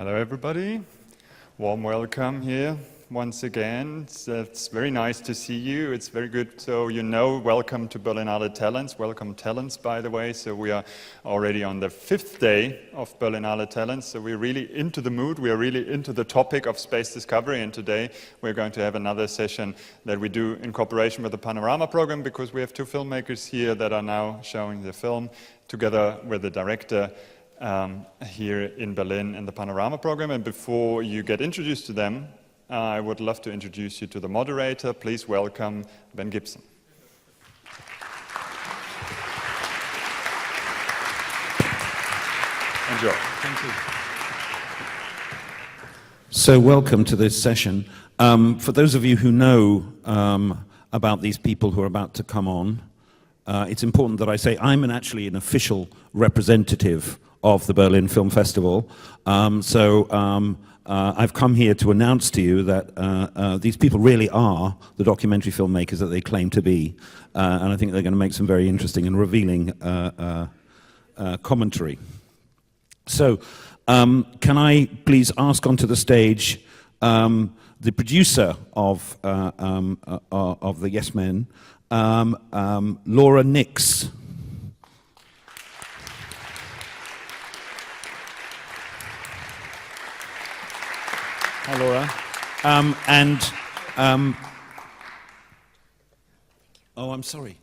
Hello everybody, warm welcome here once again. It's very nice to see you, it's very good. So welcome to Berlinale Talents, welcome talents by the way. So we are already on the 5th day of Berlinale Talents, so we're really into the mood, we are really into the topic of space discovery, and today we're going to have another session that we do in cooperation with the Panorama program, because we have two filmmakers here that are now showing the film together with the director here in Berlin in the Panorama program. And before you get introduced to them, I would love to introduce you to the moderator. Please welcome Ben Gibson. Enjoy. Thank you. So welcome to this session. For those of you who know about these people who are about to come on, it's important that I say I'm actually an official representative of the Berlin Film Festival. I've come here to announce to you that these people really are the documentary filmmakers that they claim to be. And I think they're going to make some very interesting and revealing commentary. So, can I please ask onto the stage the producer of the Yes Men, Laura Nix. Hi, Laura. Oh, I'm sorry.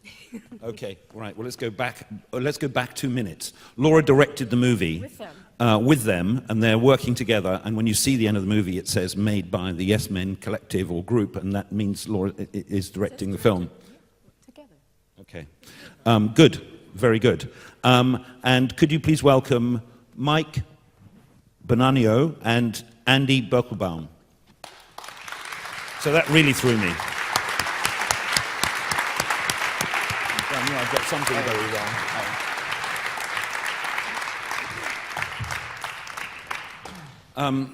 Okay, right. Well, let's go back 2 minutes. Laura directed the movie with them, and they're working together. And when you see the end of the movie, it says "made by the Yes Men Collective" or group, and that means Laura is directing the film. Together. Okay. Good. Very good. And could you please welcome Mike Bonanno and Andy Bichlbaum. So that really threw me. I've got something very wrong.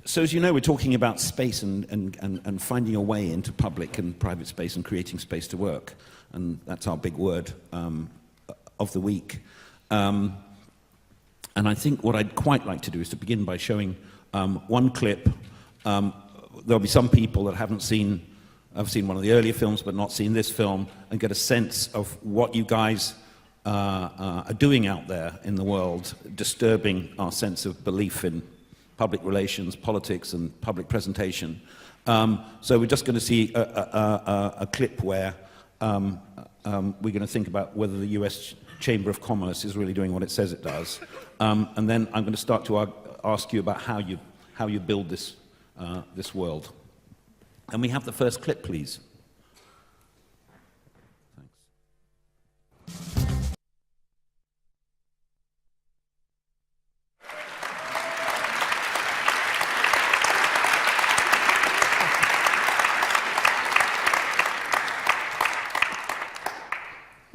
So as you know, we're talking about space and finding a way into public and private space and creating space to work. And that's our big word of the week. And I think what I'd quite like to do is to begin by showing one clip. There'll be some people that have seen one of the earlier films but not seen this film, and get a sense of what you guys are doing out there in the world, disturbing our sense of belief in public relations, politics, and public presentation. So we're just going to see a clip where we're going to think about whether the US Chamber of Commerce is really doing what it says it does. And then I'm going to start to ask you about how you build this world. And we have the first clip, please. Thanks.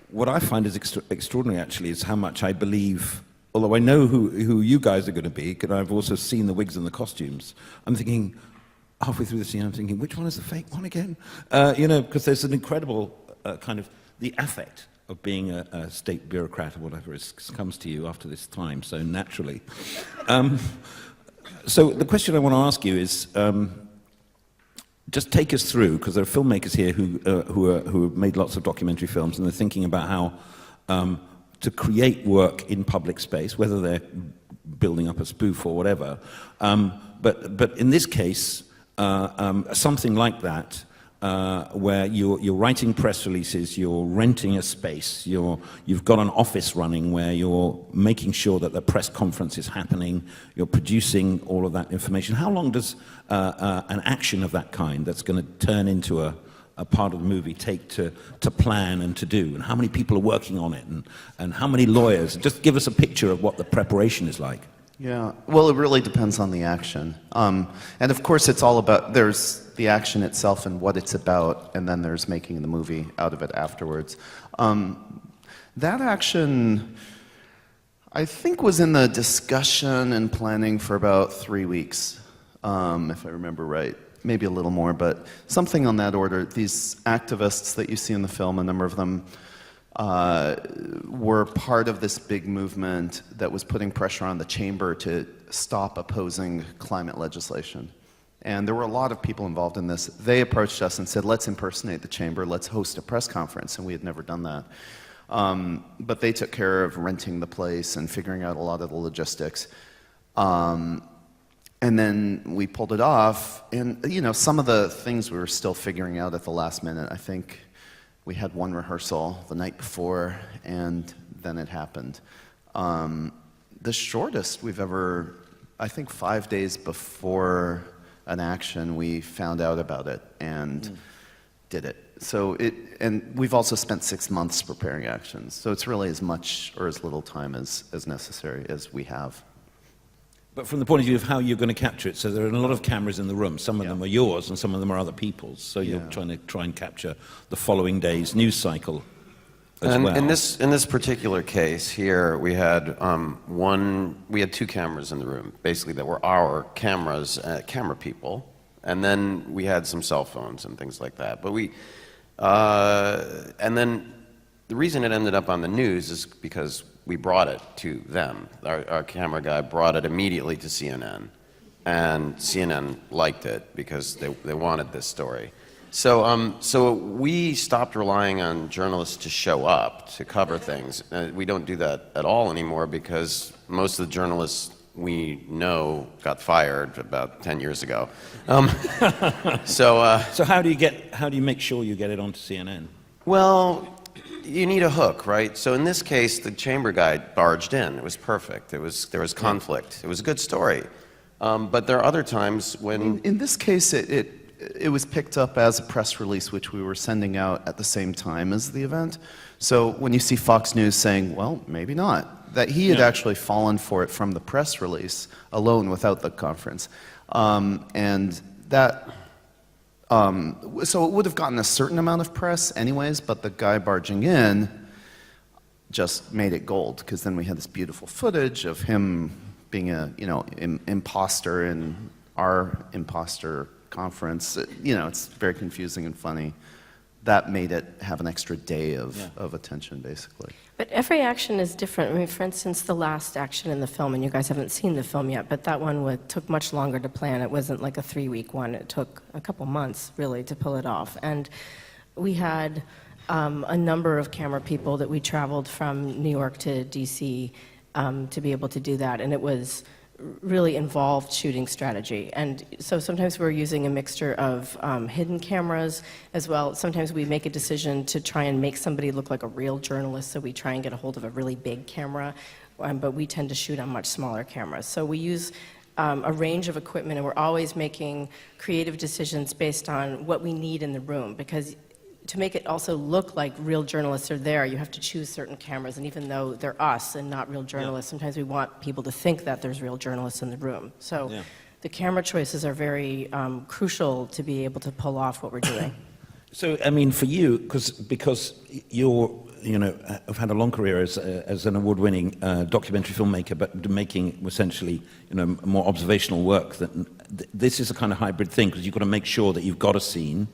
What I find is extraordinary, actually, is how much I believe. Although I know who you guys are going to be, and I've also seen the wigs and the costumes, I'm thinking, halfway through the scene, I'm thinking, which one is the fake one again? Because there's an incredible kind of, the affect of being a state bureaucrat or whatever comes to you after this time, so naturally. So the question I want to ask you is, just take us through, because there are filmmakers here who have made lots of documentary films, and they're thinking about how to create work in public space, whether they're building up a spoof or whatever. But in this case, something like that, where you're writing press releases, you're renting a space, you've got an office running where you're making sure that the press conference is happening, you're producing all of that information. How long does an action of that kind that's going to turn into a part of the movie take to plan and to do, and how many people are working on it, and how many lawyers? Just give us a picture of what the preparation is like. Yeah, well, it really depends on the action. And of course, it's all about, there's the action itself and what it's about, and then there's making the movie out of it afterwards. That action, I think, was in the discussion and planning for about 3 weeks, if I remember right. Maybe a little more, but something on that order. These activists that you see in the film, a number of them, were part of this big movement that was putting pressure on the chamber to stop opposing climate legislation. And there were a lot of people involved in this. They approached us and said, let's impersonate the chamber, let's host a press conference, and we had never done that. But they took care of renting the place and figuring out a lot of the logistics. And then we pulled it off, and you know, some of the things we were still figuring out at the last minute. I think we had one rehearsal the night before, and then it happened. The shortest we've ever, I think 5 days before an action, we found out about it and did it. So and we've also spent 6 months preparing actions. So it's really as much or as little time as necessary as we have. But from the point of view of how you're going to capture it, so there are a lot of cameras in the room. Some of them are yours and some of them are other people's. So you're trying to capture the following day's news cycle as well. In this particular case here, we had two cameras in the room, basically, that were our cameras, camera people, and then we had some cell phones and things like that. But and then the reason it ended up on the news is because we brought it to them. Our camera guy brought it immediately to CNN, and CNN liked it because they wanted this story. So we stopped relying on journalists to show up to cover things. We don't do that at all anymore because most of the journalists we know got fired about 10 years ago. So how do you make sure you get it onto CNN? Well, you need a hook, right? So in this case, the chamber guy barged in. It was perfect. There was conflict. It was a good story. But there are other times when... In this case, it was picked up as a press release, which we were sending out at the same time as the event. So when you see Fox News saying, well, maybe not, that he had actually fallen for it from the press release alone without the conference. And that... so it would have gotten a certain amount of press anyways, but the guy barging in just made it gold, because then we had this beautiful footage of him being a, imposter in our imposter conference. It's very confusing and funny. That made it have an extra day of attention, basically. But every action is different. I mean, for instance, the last action in the film, and you guys haven't seen the film yet, but that one took much longer to plan. It wasn't like a 3-week one. It took a couple months, really, to pull it off. And we had a number of camera people that we traveled from New York to DC to be able to do that. And it was really involved shooting strategy. And so sometimes we're using a mixture of hidden cameras as well. Sometimes we make a decision to try and make somebody look like a real journalist, so we try and get a hold of a really big camera, but we tend to shoot on much smaller cameras. So we use a range of equipment, and we're always making creative decisions based on what we need in the room, because to make it also look like real journalists are there, you have to choose certain cameras, and even though they're us and not real journalists, sometimes we want people to think that there's real journalists in the room. So the camera choices are very crucial to be able to pull off what we're doing. So, I mean, for you, because you're, have had a long career as an award-winning documentary filmmaker, but making essentially, more observational work, this is a kind of hybrid thing, because you've got to make sure that you've got a scene.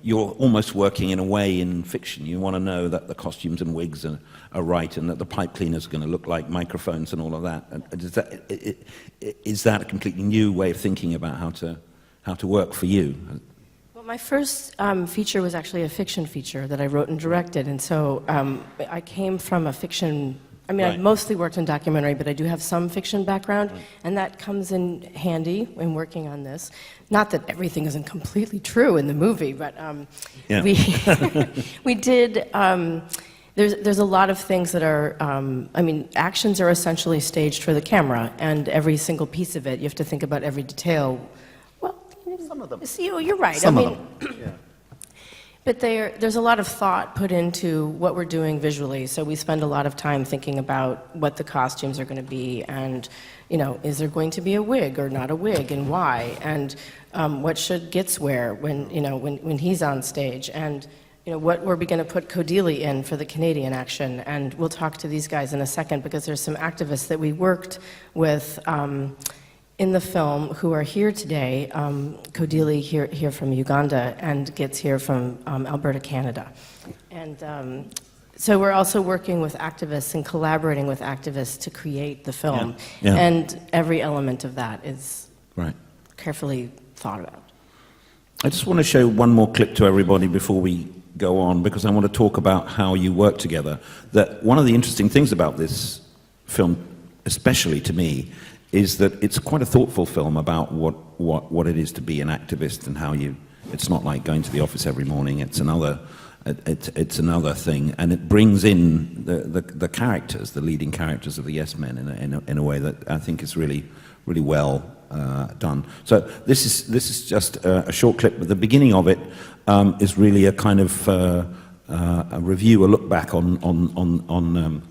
You're almost working in a way in fiction. You want to know that the costumes and wigs are right, and that the pipe cleaners are going to look like microphones and all of that. Is that a completely new way of thinking about how to work for you? Well, my first feature was actually a fiction feature that I wrote and directed, and so I came from a fiction. I mean, I've mostly worked in documentary, but I do have some fiction background, and that comes in handy when working on this. Not that everything isn't completely true in the movie, but we did. There's a lot of things that are. Actions are essentially staged for the camera, and every single piece of it, you have to think about every detail. Well, Some of them. You're right. Some of them. Yeah. But there's a lot of thought put into what we're doing visually, so we spend a lot of time thinking about what the costumes are going to be, and is there going to be a wig or not a wig, and why, and what should Gitz wear when he's on stage, and what were we going to put Codili in for the Canadian action, and we'll talk to these guys in a second, because there's some activists that we worked with in the film who are here today. Codili here from Uganda, and Gitz here from Alberta, Canada. And So we're also working with activists and collaborating with activists to create the film. Yeah. Yeah. And every element of that is Right. carefully thought about. I just want to show one more clip to everybody before we go on, because I want to talk about how you work together. That one of the interesting things about this film, especially to me, is that it's quite a thoughtful film about what it is to be an activist and how you. It's not like going to the office every morning. It's another thing, and it brings in the characters, the leading characters of the Yes Men, in a way that I think is really well done. So this is just a short clip, but the beginning of it is really a kind of a review, a look back on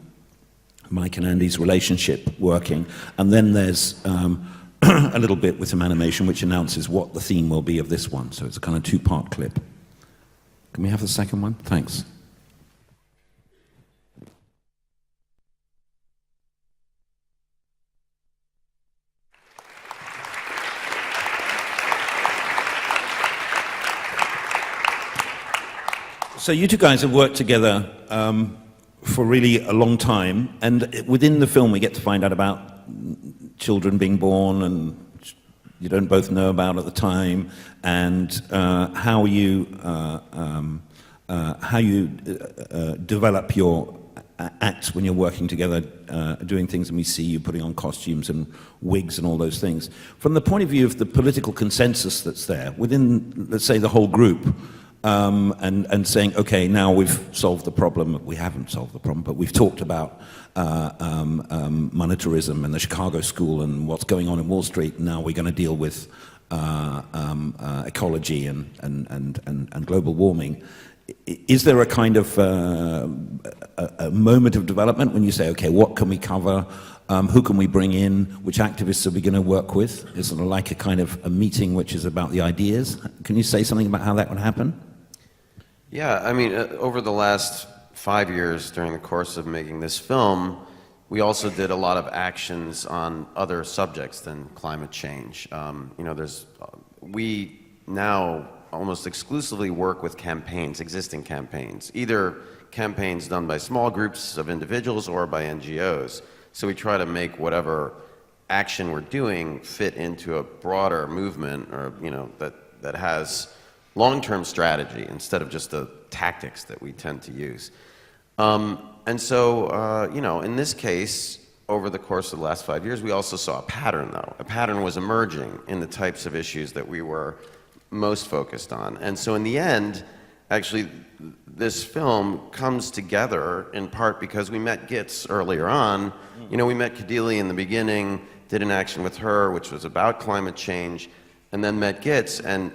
Mike and Andy's relationship working, and then there's a little bit with some animation which announces what the theme will be of this one. So it's a kind of two-part clip. Can we have the second one? Thanks. So you two guys have worked together for really a long time, and within the film we get to find out about children being born and you don't both know about at the time, and how you develop your acts when you're working together, doing things, and we see you putting on costumes and wigs and all those things. From the point of view of the political consensus that's there within, let's say, the whole group, and saying, okay, now we've solved the problem. We haven't solved the problem, but we've talked about monetarism and the Chicago School and what's going on in Wall Street. And now we're going to deal with ecology and global warming. Is there a kind of a moment of development when you say, okay, what can we cover? Who can we bring in? Which activists are we going to work with? Is it like a kind of a meeting which is about the ideas? Can you say something about how that would happen? Yeah, I mean, over the last 5 years during the course of making this film, we also did a lot of actions on other subjects than climate change. We now almost exclusively work with campaigns, existing campaigns, either campaigns done by small groups of individuals or by NGOs. So we try to make whatever action we're doing fit into a broader movement, or that has long-term strategy instead of just the tactics that we tend to use. And so, in this case, over the course of the last 5 years, we also saw a pattern, though. A pattern was emerging in the types of issues that we were most focused on. And so in the end, actually, this film comes together in part because we met Gitz earlier on. We met Kadili in the beginning, did an action with her, which was about climate change, and then met Gitz, and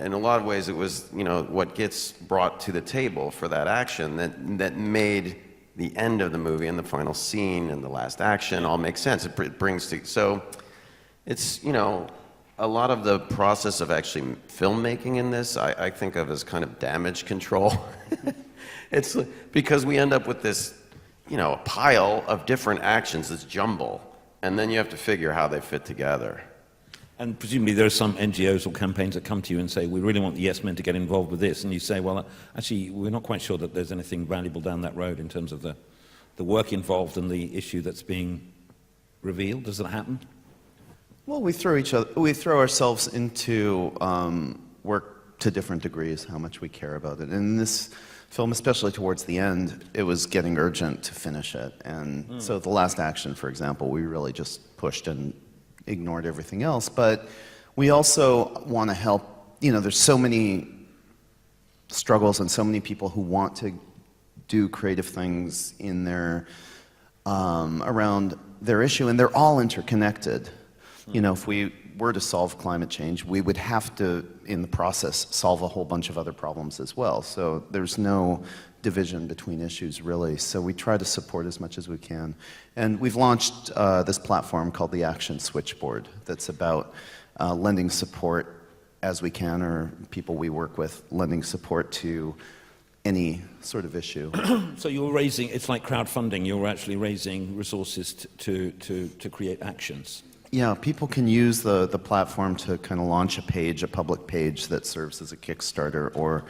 in a lot of ways it was what Gitz brought to the table for that action that made the end of the movie and the final scene and the last action all make sense. It brings to, so it's a lot of the process of actually filmmaking in this I think of as kind of damage control. It's because we end up with this pile of different actions, this jumble, and then you have to figure how they fit together. And presumably there are some NGOs or campaigns that come to you and say, we really want the Yes Men to get involved with this. And you say, well, actually, we're not quite sure that there's anything valuable down that road in terms of the work involved and the issue that's being revealed. Does that happen? Well, we throw ourselves into work to different degrees, how much we care about it. And in this film, especially towards the end, it was getting urgent to finish it. And so the last action, for example, we really just pushed and ignored everything else. But we also want to help, there's so many struggles and so many people who want to do creative things in their, around their issue, and they're all interconnected. If we were to solve climate change, we would have to, in the process, solve a whole bunch of other problems as well. So there's no division between issues, really. So we try to support as much as we can. And we've launched this platform called the Action Switchboard that's about lending support as we can, or people we work with lending support to any sort of issue. So you're raising, it's like crowdfunding, you're actually raising resources to create actions. Yeah, people can use the platform to kind of launch a page, a public page that serves as a Kickstarter, or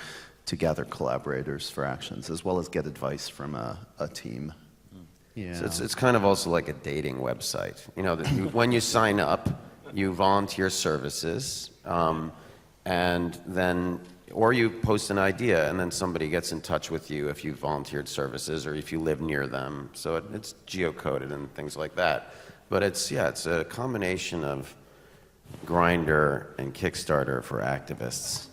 to gather collaborators for actions, as well as get advice from a team. Yeah. So it's kind of also like a dating website. You know, when you sign up, you volunteer services, and then, or you post an idea, and then somebody gets in touch with you if you volunteered services or if you live near them. So it's geocoded and things like that. But it's a combination of Grindr and Kickstarter for activists.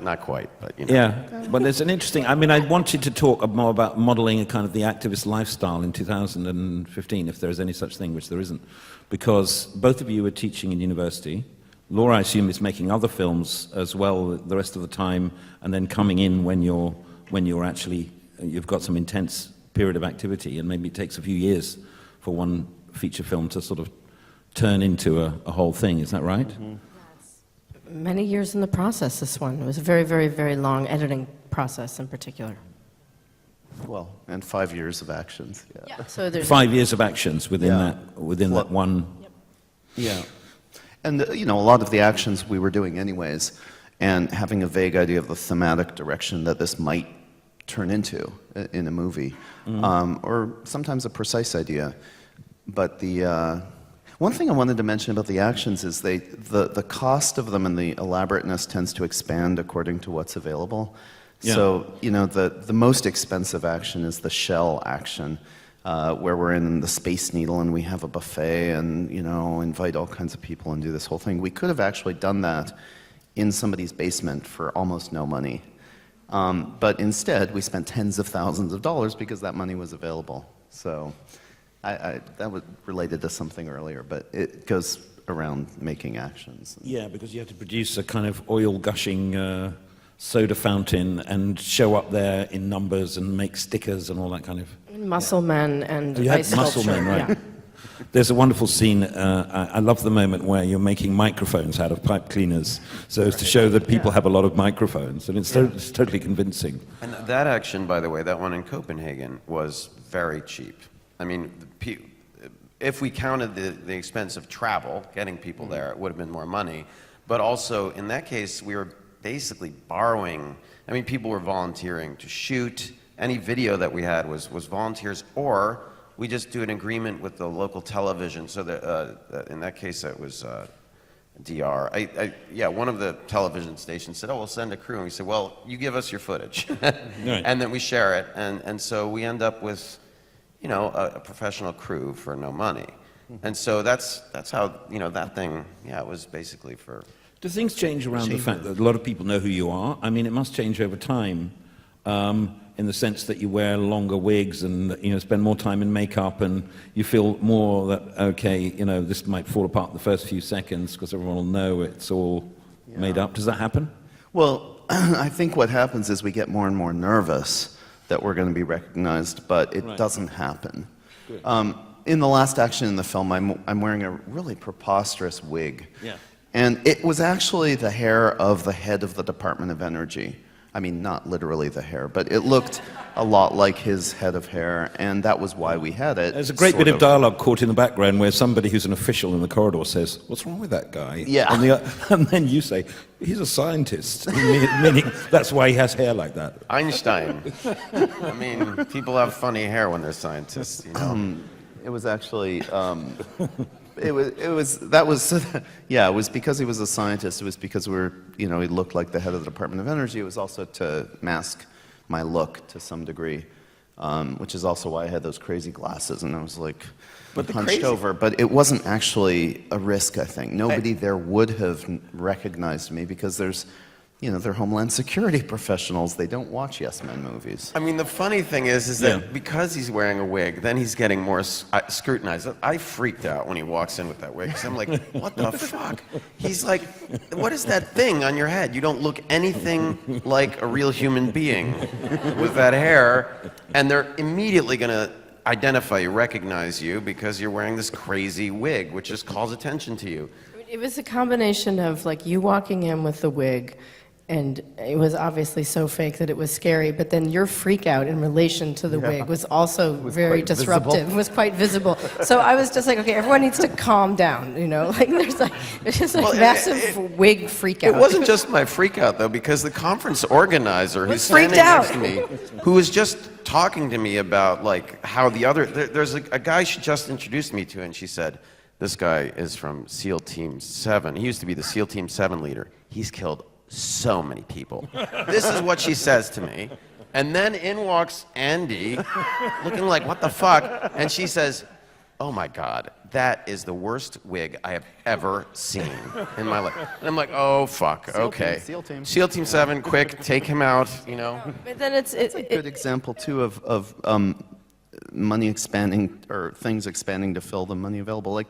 Not quite, but you know. Yeah, but there's an interesting, I mean, I wanted to talk more about modeling a kind of the activist lifestyle in 2015, if there is any such thing, which there isn't, because both of you are teaching in university. Laura, I assume, is making other films as well the rest of the time, and then coming in when you're actually, you've got some intense period of activity, and maybe it takes a few years for one feature film to sort of turn into a whole thing. Is that right? Mm-hmm. Many years in the process, this one. It was a very, very, very long editing process in particular. Well, and 5 years of actions. Yeah. So there's 5 years of actions within Yeah. that one. Yeah. And, you know, a lot of the actions we were doing anyways, and having a vague idea of the thematic direction that this might turn into in a movie, or sometimes a precise idea. But the one thing I wanted to mention about the actions is the cost of them and the elaborateness tends to expand according to what's available. Yeah. So, you know, the most expensive action is the shell action, where we're in the Space Needle and we have a buffet and, you know, invite all kinds of people and do this whole thing. We could have actually done that in somebody's basement for almost no money. But instead, we spent tens of thousands of dollars because that money was available. So that was related to something earlier, but it goes around making actions. Yeah, because you have to produce a kind of oil-gushing soda fountain and show up there in numbers and make stickers and all that kind of... Muscle Men and You had ice Muscle sculpture. Men, right? Yeah. There's a wonderful scene, I love the moment where you're making microphones out of pipe cleaners so as to show that people have a lot of microphones, and it's totally convincing. And that action, by the way, that one in Copenhagen, was very cheap. I mean, if we counted the expense of travel, getting people there, it would have been more money. But also, in that case, we were basically borrowing. I mean, people were volunteering to shoot. Any video that we had was volunteers, or we just do an agreement with the local television. So that in that case, it was DR. One of the television stations said, "Oh, we'll send a crew," and we said, "Well, you give us your footage," Right. and then we share it, and so we end up with, you know, a professional crew for no money, and so that's how, you know, that thing. Yeah, it was basically for. Do things change around the fact that a lot of people know who you are? I mean, it must change over time, in the sense that you wear longer wigs and, you know, spend more time in makeup, and you feel more that, okay, you know, this might fall apart in the first few seconds because everyone will know it's all made up. Does that happen? Well, I think what happens is we get more and more nervous that we're going to be recognized, but it doesn't happen. In the last action in the film, I'm wearing a really preposterous wig. Yeah. And it was actually the hair of the head of the Department of Energy. I mean, not literally the hair, but it looked a lot like his head of hair, and that was why we had it. There's a great bit of dialogue caught in the background where somebody who's an official in the corridor says, "What's wrong with that guy?" Yeah. And then you say, "He's a scientist," meaning that's why he has hair like that. Einstein. I mean, people have funny hair when they're scientists, you know. It was actually, it was because he was a scientist. It was because he looked like the head of the Department of Energy. It was also to mask my look to some degree, which is also why I had those crazy glasses and I was like hunched over. But it wasn't actually a risk, I think. Nobody there would have recognized me because they're Homeland Security professionals. They don't watch Yes Men movies. I mean, the funny thing is that because he's wearing a wig, then he's getting more scrutinized. I freaked out when he walks in with that wig, because I'm like, what the fuck? He's like, what is that thing on your head? You don't look anything like a real human being with that hair. And they're immediately going to identify you, recognize you, because you're wearing this crazy wig, which just calls attention to you. It was a combination of, like, you walking in with the wig, And it was obviously so fake that it was scary, but then your freak out in relation to the wig was also very quite disruptive. visible. It was quite visible. So I was just like, okay, everyone needs to calm down, you know? Like there's just a Well, massive wig freak out. It wasn't just my freak out though, because the conference organizer who's Was freaked standing out. next to me, who was just talking to me about like how the other, there's a guy she just introduced me to, and she said, this guy is from SEAL Team 7. He used to be the SEAL Team 7 leader. He's killed so many people. This is what she says to me. And then in walks Andy, looking like, what the fuck? And she says, oh my God, that is the worst wig I have ever seen in my life. And I'm like, oh fuck, okay. SEAL Team. SEAL Team 7, quick, take him out, you know? But then it's a good example too of money expanding or things expanding to fill the money available. Like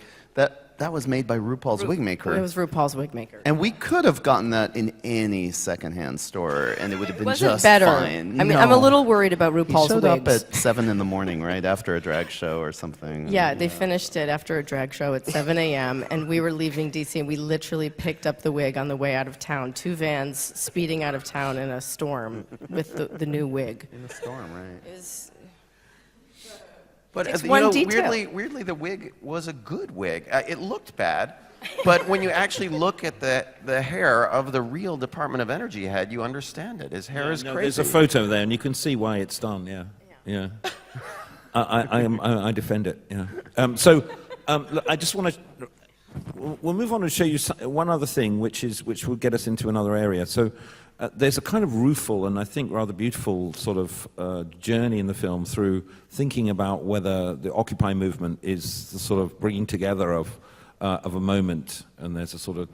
that was made by RuPaul's Wigmaker. It was RuPaul's Wigmaker. And we could have gotten that in any secondhand store, and it would have been Was it just better? fine. I mean, I'm a No. little worried about He RuPaul's showed wigs. up at 7 in the morning, right after a drag show or something. Yeah, they finished it after a drag show at 7 a.m., and we were leaving DC, and we literally picked up the wig on the way out of town. 2 vans speeding out of town in a storm with the new wig. In the storm, right? It was, But Takes you one know, detail. weirdly, the wig was a good wig. It looked bad, but when you actually look at the hair of the real Department of Energy head, you understand it. His hair is No, crazy. there's a photo there, and you can see why it's done. Yeah. I defend it. Yeah. Look, I just want to. We'll move on and show you one other thing, which will get us into another area. So. There's a kind of rueful and I think rather beautiful sort of journey in the film through thinking about whether the Occupy movement is the sort of bringing together of a moment, and there's a sort of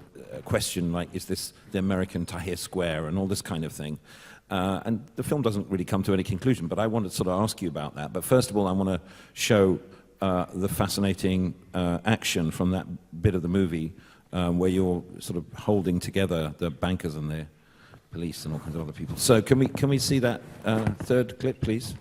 question like, is this the American Tahrir Square and all this kind of thing. And the film doesn't really come to any conclusion, but I want to sort of ask you about that. But first of all, I want to show the fascinating action from that bit of the movie where you're sort of holding together the bankers and the police and all kinds of other people. So can we see that third clip, please?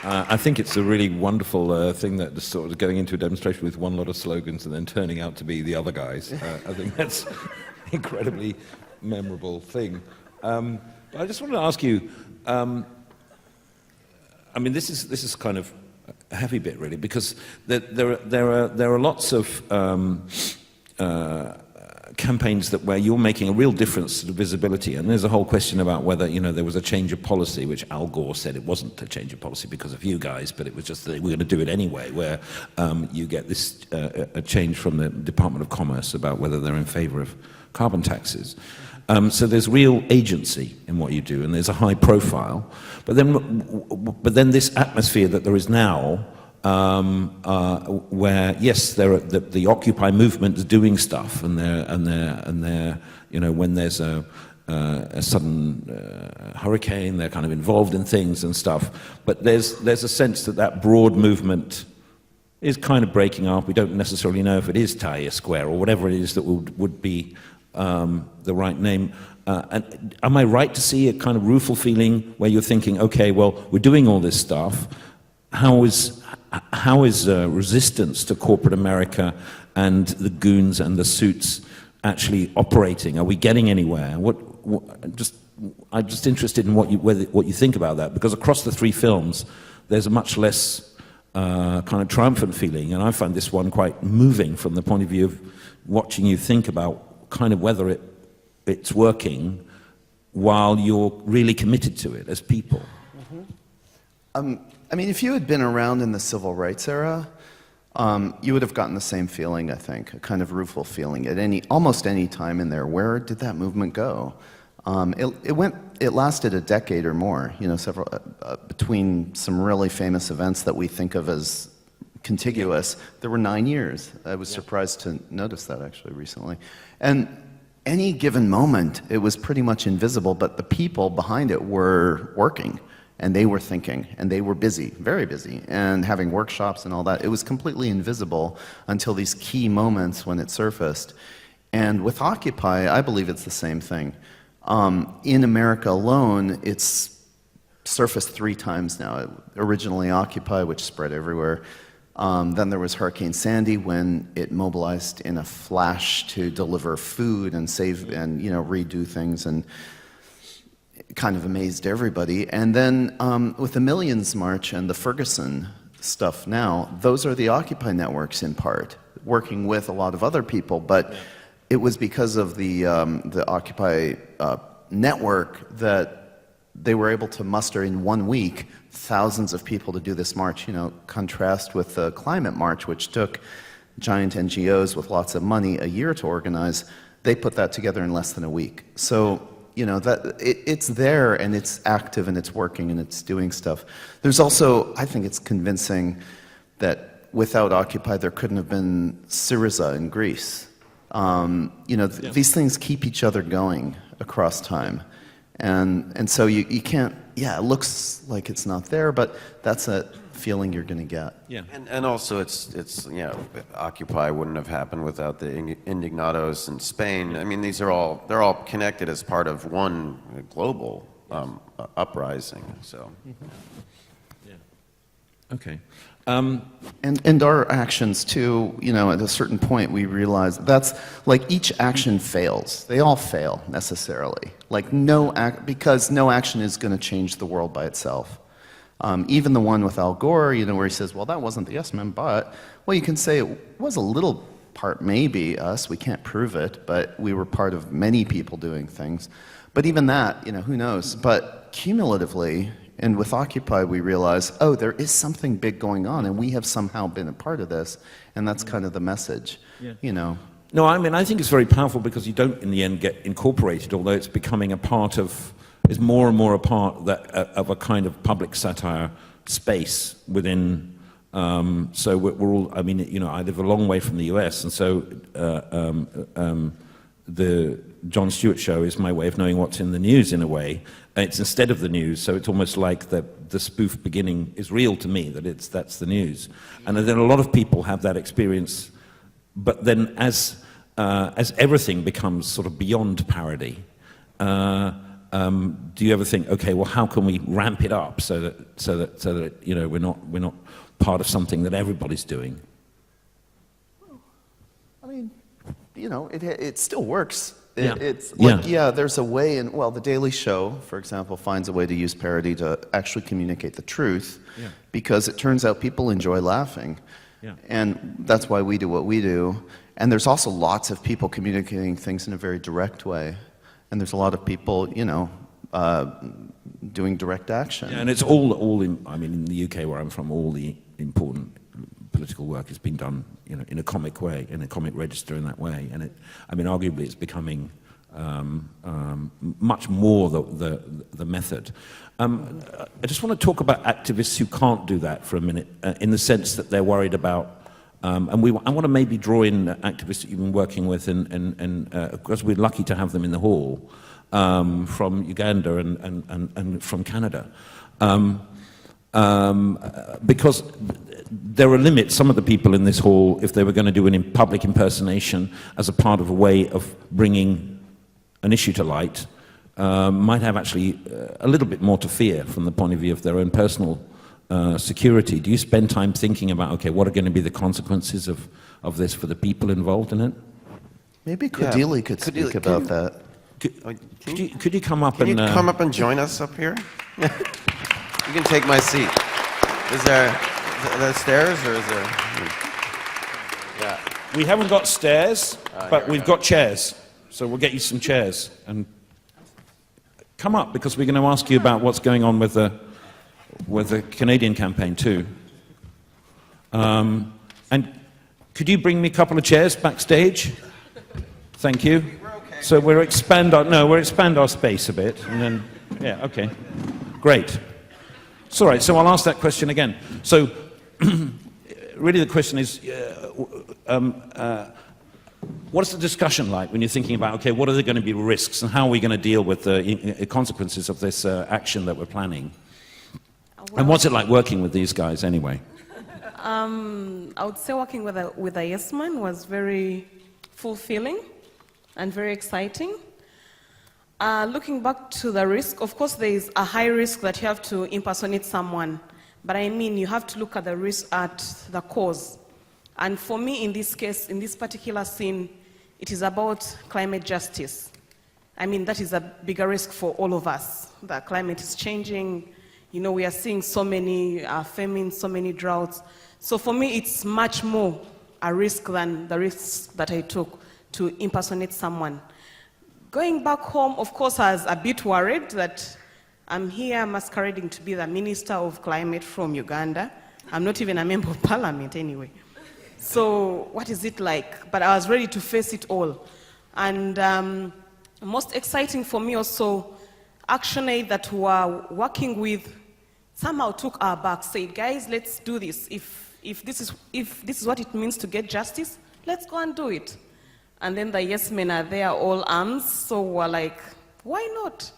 I think it's a really wonderful thing that just sort of going into a demonstration with one lot of slogans and then turning out to be the other guys. I think that's incredibly memorable thing. But I just wanted to ask you, I mean, this is kind of a heavy bit really, because there are lots of campaigns where you're making a real difference to the visibility, and there's a whole question about whether there was a change of policy, which Al Gore said it wasn't a change of policy because of you guys, but it was just that we're going to do it anyway, where you get this a change from the Department of Commerce about whether they're in favor of carbon taxes. So there's real agency in what you do, and there's a high profile. But then this atmosphere that there is now, where yes, the Occupy movement is doing stuff, and they're when there's a sudden hurricane, they're kind of involved in things and stuff. But there's a sense that broad movement is kind of breaking up. We don't necessarily know if it is Tahrir Square or whatever it is that would be the right name. And am I right to see a kind of rueful feeling where you're thinking, okay, well, we're doing all this stuff. How is resistance to corporate America and the goons and the suits actually operating? Are we getting anywhere? I'm just interested in what you think about that, because across the 3 films, there's a much less kind of triumphant feeling, and I find this one quite moving from the point of view of watching you think about kind of whether it's working while you're really committed to it as people. I mean, if you had been around in the civil rights era, you would have gotten the same feeling, I think, a kind of rueful feeling at almost any time in there. Where did that movement go? It lasted a decade or more, several, between some really famous events that we think of as contiguous. There were 9 years. I was surprised to notice that actually recently. And any given moment, it was pretty much invisible, but the people behind it were working, and they were thinking, and they were busy, very busy, and having workshops and all that. It was completely invisible until these key moments when it surfaced. And with Occupy, I believe it's the same thing. In America alone, it's surfaced 3 times now. Originally Occupy, which spread everywhere. Then there was Hurricane Sandy, when it mobilized in a flash to deliver food and save and redo things, and it kind of amazed everybody. And then with the Millions March and the Ferguson stuff now, those are the Occupy networks in part, working with a lot of other people, but it was because of the Occupy network that they were able to muster in 1 week thousands of people to do this march. Contrast with the Climate March, which took giant NGOs with lots of money a year to organize. They put that together in less than a week. So, that it's there, and it's active, and it's working, and it's doing stuff. There's also, I think it's convincing that without Occupy, there couldn't have been Syriza in Greece. These things keep each other going across time. And so you can't, it looks like it's not there, but that's a feeling you're going to get. Yeah. And also it's Occupy wouldn't have happened without the Indignados in Spain. I mean, they're all connected as part of one global uprising, so. Okay. And our actions too, at a certain point we realize that's like each action fails. They all fail necessarily. Like because no action is going to change the world by itself. Even the one with Al Gore, where he says, well, that wasn't the Yes Men, but, well, you can say it was a little part, maybe us, we can't prove it, but we were part of many people doing things. But even that, who knows? But cumulatively, and with Occupy, we realize, oh, there is something big going on, and we have somehow been a part of this, and that's kind of the message, No, I mean, I think it's very powerful because you don't, in the end, get incorporated, although it's becoming a part of, is more and more a part of a kind of public satire space within, so we're all, I mean, I live a long way from the US, and so the Jon Stewart show is my way of knowing what's in the news in a way. It's instead of the news, so it's almost like the spoof beginning is real to me, that's the news. And then a lot of people have that experience, but then as everything becomes sort of beyond parody, do you ever think, okay, well, how can we ramp it up so that we're not part of something that everybody's doing? I mean, it still works. Yeah. It's like, there's a way, and well, The Daily Show, for example, finds a way to use parody to actually communicate the truth, because it turns out people enjoy laughing, and that's why we do what we do. And there's also lots of people communicating things in a very direct way, and there's a lot of people, doing direct action. Yeah, and it's all in the UK where I'm from, all the important political work has been done, in a comic way, in a comic register in that way, and arguably it's becoming much more the method. I just want to talk about activists who can't do that for a minute, in the sense that they're worried about, I want to maybe draw in activists that you've been working with, and because we're lucky to have them in the hall, from Uganda and from Canada. Because there are limits. Some of the people in this hall, if they were going to do an public impersonation as a part of a way of bringing an issue to light, might have actually a little bit more to fear from the point of view of their own personal security. Do you spend time thinking about, okay, what are going to be the consequences of this for the people involved in it? Maybe Cordelia could speak about that. Could you come up and... come up and join us up here? You can take my seat. Is there stairs, or is there... Yeah. We haven't got stairs, but we've got chairs. So we'll get you some chairs. And come up, because we're going to ask you about what's going on with the Canadian campaign too. And could you bring me a couple of chairs backstage? Thank you. So we'll expand our space a bit, and then, yeah, okay. Great. It's all right, so I'll ask that question again. So, really the question is, what is the discussion like when you're thinking about, okay, what are going to be risks, and how are we going to deal with the consequences of this action that we're planning? And what's it like working with these guys anyway? I would say working with a Yes Man was very fulfilling, and very exciting. Looking back to the risk, of course there is a high risk that you have to impersonate someone, but I mean you have to look at the risk at the cause. And for me in this case, in this particular scene, it is about climate justice. I mean that is a bigger risk for all of us. The climate is changing, you know, we are seeing so many famines, so many droughts. So for me it's much more a risk than the risks that I took to impersonate someone. Going back home, of course, I was a bit worried that I'm here masquerading to be the Minister of Climate from Uganda. I'm not even a member of parliament anyway. So what is it like? But I was ready to face it all. And most exciting for me also, Action Aid that we were working with somehow took our back, said, guys, let's do this. If this is what it means to get justice, let's go and do it. And then the yes men are there, all arms, so we're like, why not?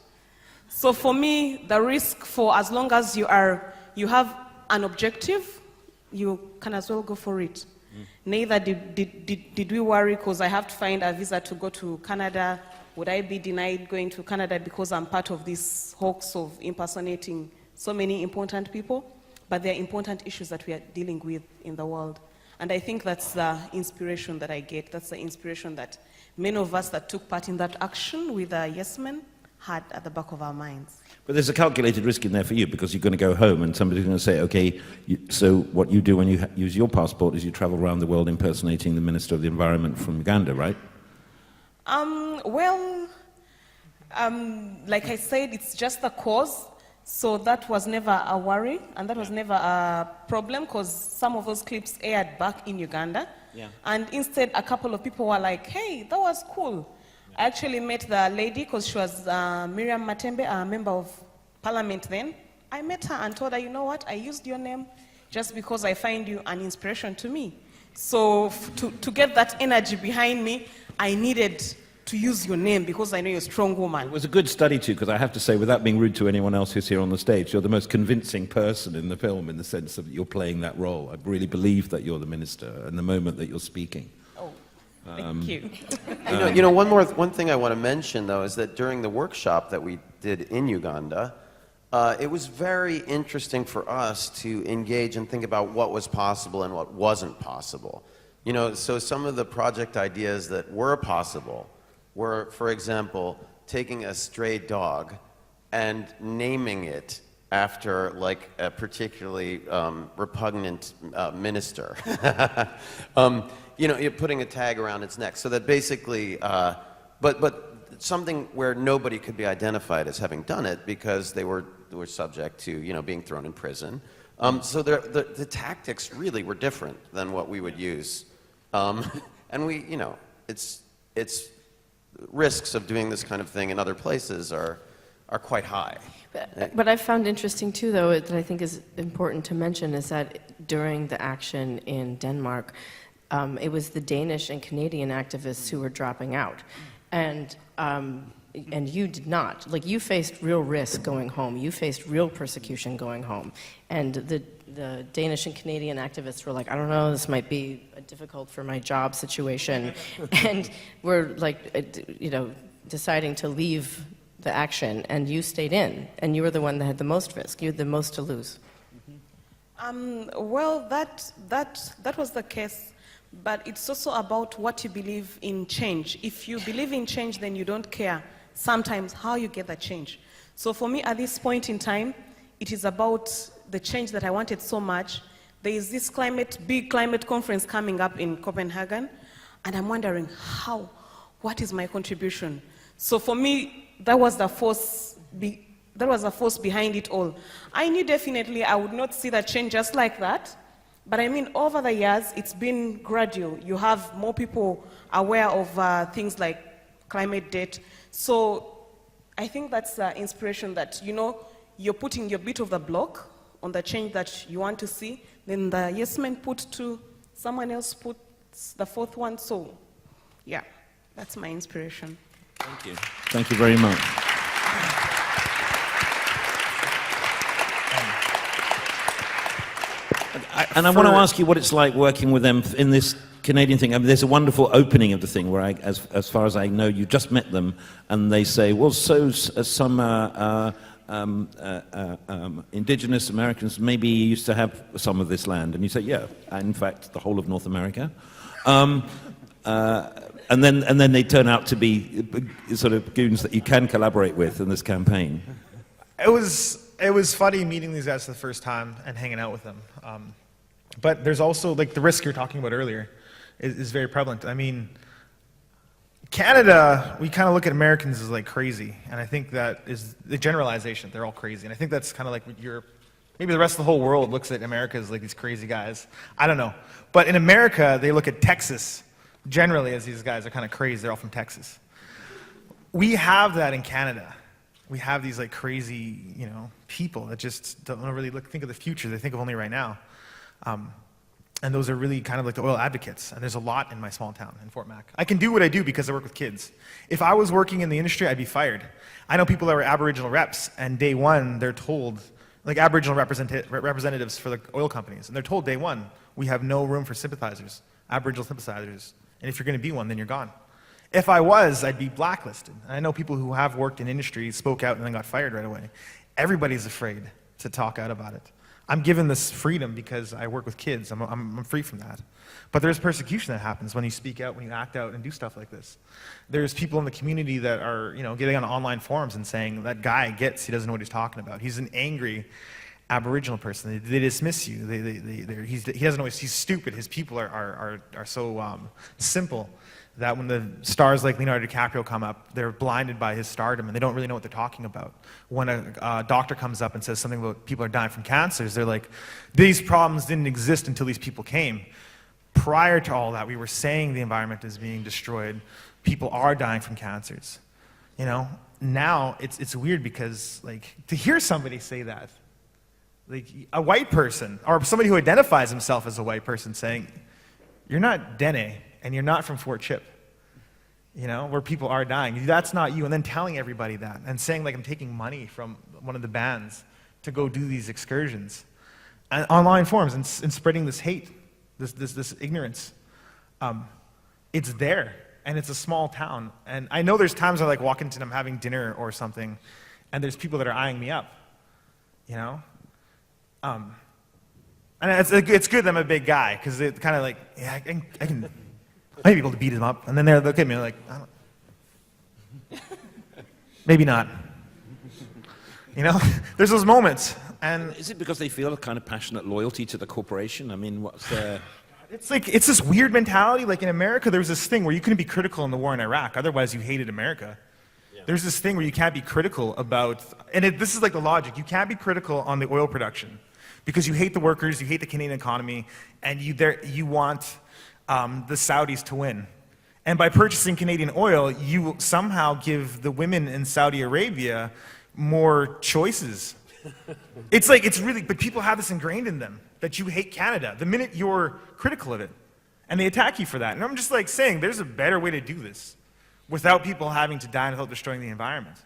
So for me, the risk for as long as you have an objective, you can as well go for it. Neither did we worry because I have to find a visa to go to Canada. Would I be denied going to Canada because I'm part of this hoax of impersonating so many important people? But there are important issues that we are dealing with in the world. And I think that's the inspiration that I get. That's the inspiration that many of us that took part in that action with the Yes Men had at the back of our minds. But there's a calculated risk in there for you because you're going to go home and somebody's going to say, okay, so what you do when you use your passport is you travel around the world impersonating the Minister of the Environment from Uganda, right? Like I said, it's just the cause. So that was never a worry, and that was never a problem, because some of those clips aired back in Uganda. Yeah. And instead, a couple of people were like, hey, that was cool. Yeah. I actually met the lady, because she was Miriam Matembe, a member of parliament then. I met her and told her, you know what, I used your name just because I find you an inspiration to me. So to get that energy behind me, I needed to use your name because I know you're a strong woman. It was a good study too, because I have to say, without being rude to anyone else who's here on the stage, you're the most convincing person in the film in the sense that you're playing that role. I really believe that you're the minister in the moment that you're speaking. Oh, thank you. One thing I want to mention though is that during the workshop that we did in Uganda, it was very interesting for us to engage and think about what was possible and what wasn't possible. You know, so some of the project ideas that were possible were, for example, taking a stray dog and naming it after like a particularly repugnant minister. You know, you're putting a tag around its neck so that basically, but something where nobody could be identified as having done it because they were subject to, you know, being thrown in prison. So the tactics really were different than what we would use. And we, you know, it's risks of doing this kind of thing in other places are quite high. What I found interesting too, though, that I think is important to mention is that during the action in Denmark, it was the Danish and Canadian activists who were dropping out. And you did not. Like, you faced real risk going home. You faced real persecution going home. And the Danish and Canadian activists were like, I don't know, this might be difficult for my job situation. And we're like, you know, deciding to leave the action, and you stayed in, and you were the one that had the most risk. You had the most to lose. Well, that was the case, but it's also about what you believe in change. If you believe in change, then you don't care sometimes how you get that change. So for me, at this point in time, it is about the change that I wanted so much. There is this big climate conference coming up in Copenhagen, and I'm wondering what is my contribution? So for me, that was the force behind it all. I knew definitely I would not see that change just like that, but I mean, over the years, it's been gradual. You have more people aware of things like climate debt. So I think that's the inspiration that, you know, you're putting your bit of the block on the change that you want to see, then the yes men put two, someone else puts the fourth one. So yeah, that's my inspiration. Thank you. Thank you very much. And I want to ask you what it's like working with them in this Canadian thing. I mean, there's a wonderful opening of the thing where, as far as I know, you just met them, and they say, well, so some indigenous Americans maybe used to have some of this land. And you say, yeah, in fact, the whole of North America. And then they turn out to be sort of goons that you can collaborate with in this campaign. It was funny meeting these guys for the first time and hanging out with them. But there's also, like, the risk you were talking about earlier is very prevalent. I mean, Canada, we kind of look at Americans as like crazy, and I think that is the generalization. They're all crazy, and I think that's kind of like what Europe, maybe the rest of the whole world looks at America as like these crazy guys. I don't know. But in America, they look at Texas generally as these guys are kind of crazy. They're all from Texas. We have that in Canada. We have these like crazy, people that just don't really think of the future. They think of only right now. And those are really kind of like the oil advocates. And there's a lot in my small town in Fort Mac. I can do what I do because I work with kids. If I was working in the industry, I'd be fired. I know people that were Aboriginal reps, and day one, they're told, like Aboriginal representatives for the oil companies, and they're told day one, we have no room for sympathizers, Aboriginal sympathizers. And if you're going to be one, then you're gone. If I was, I'd be blacklisted. And I know people who have worked in industry, spoke out, and then got fired right away. Everybody's afraid to talk out about it. I'm given this freedom because I work with kids. I'm free from that. But there's persecution that happens when you speak out, when you act out and do stuff like this. There's people in the community that are, getting on online forums and saying, that guy he doesn't know what he's talking about. He's an angry Aboriginal person. They dismiss you. He doesn't know, he's stupid. His people are so simple that when the stars like Leonardo DiCaprio come up, they're blinded by his stardom and they don't really know what they're talking about. When a doctor comes up and says something about people are dying from cancers, they're like, these problems didn't exist until these people came. Prior to all that, we were saying the environment is being destroyed. People are dying from cancers. Now it's weird because, like, to hear somebody say that, like a white person or somebody who identifies himself as a white person saying, you're not Dene, and you're not from Fort Chip, where people are dying. That's not you. And then telling everybody that and saying, like, I'm taking money from one of the bands to go do these excursions. And online forums and spreading this hate, this ignorance. It's there, and it's a small town. And I know there's times I like walk into them having dinner or something, and there's people that are eyeing me up, And it's good that I'm a big guy, because it's kind of like, yeah, I can I may be able to beat him up. And then they look at me like, I don't, maybe not. There's those moments. And is it because they feel a kind of passionate loyalty to the corporation? I mean, what's their... It's this weird mentality. Like in America, there was this thing where you couldn't be critical in the war in Iraq. Otherwise, you hated America. Yeah. There's this thing where you can't be critical about, and this is like the logic. You can't be critical on the oil production because you hate the workers, you hate the Canadian economy, and you want the Saudis to win. And by purchasing Canadian oil, you somehow give the women in Saudi Arabia more choices. It's really, but people have this ingrained in them, that you hate Canada the minute you're critical of it. And they attack you for that. And I'm just like saying, there's a better way to do this without people having to die and without destroying the environment.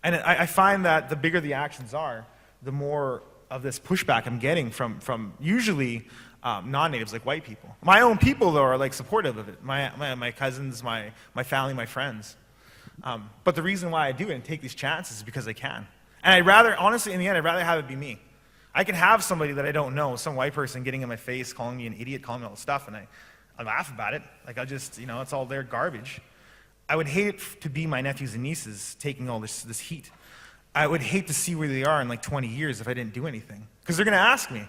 And I find that the bigger the actions are, the more of this pushback I'm getting from usually non-natives, like white people. My own people, though, are like supportive of it. My cousins, my family, my friends. But the reason why I do it and take these chances is because I can. And I'd rather, honestly, in the end, I'd rather have it be me. I can have somebody that I don't know, some white person getting in my face, calling me an idiot, calling me all this stuff, and I laugh about it. Like, I'll just, it's all their garbage. I would hate it to be my nephews and nieces taking all this heat. I would hate to see where they are in like 20 years if I didn't do anything. Because they're going to ask me.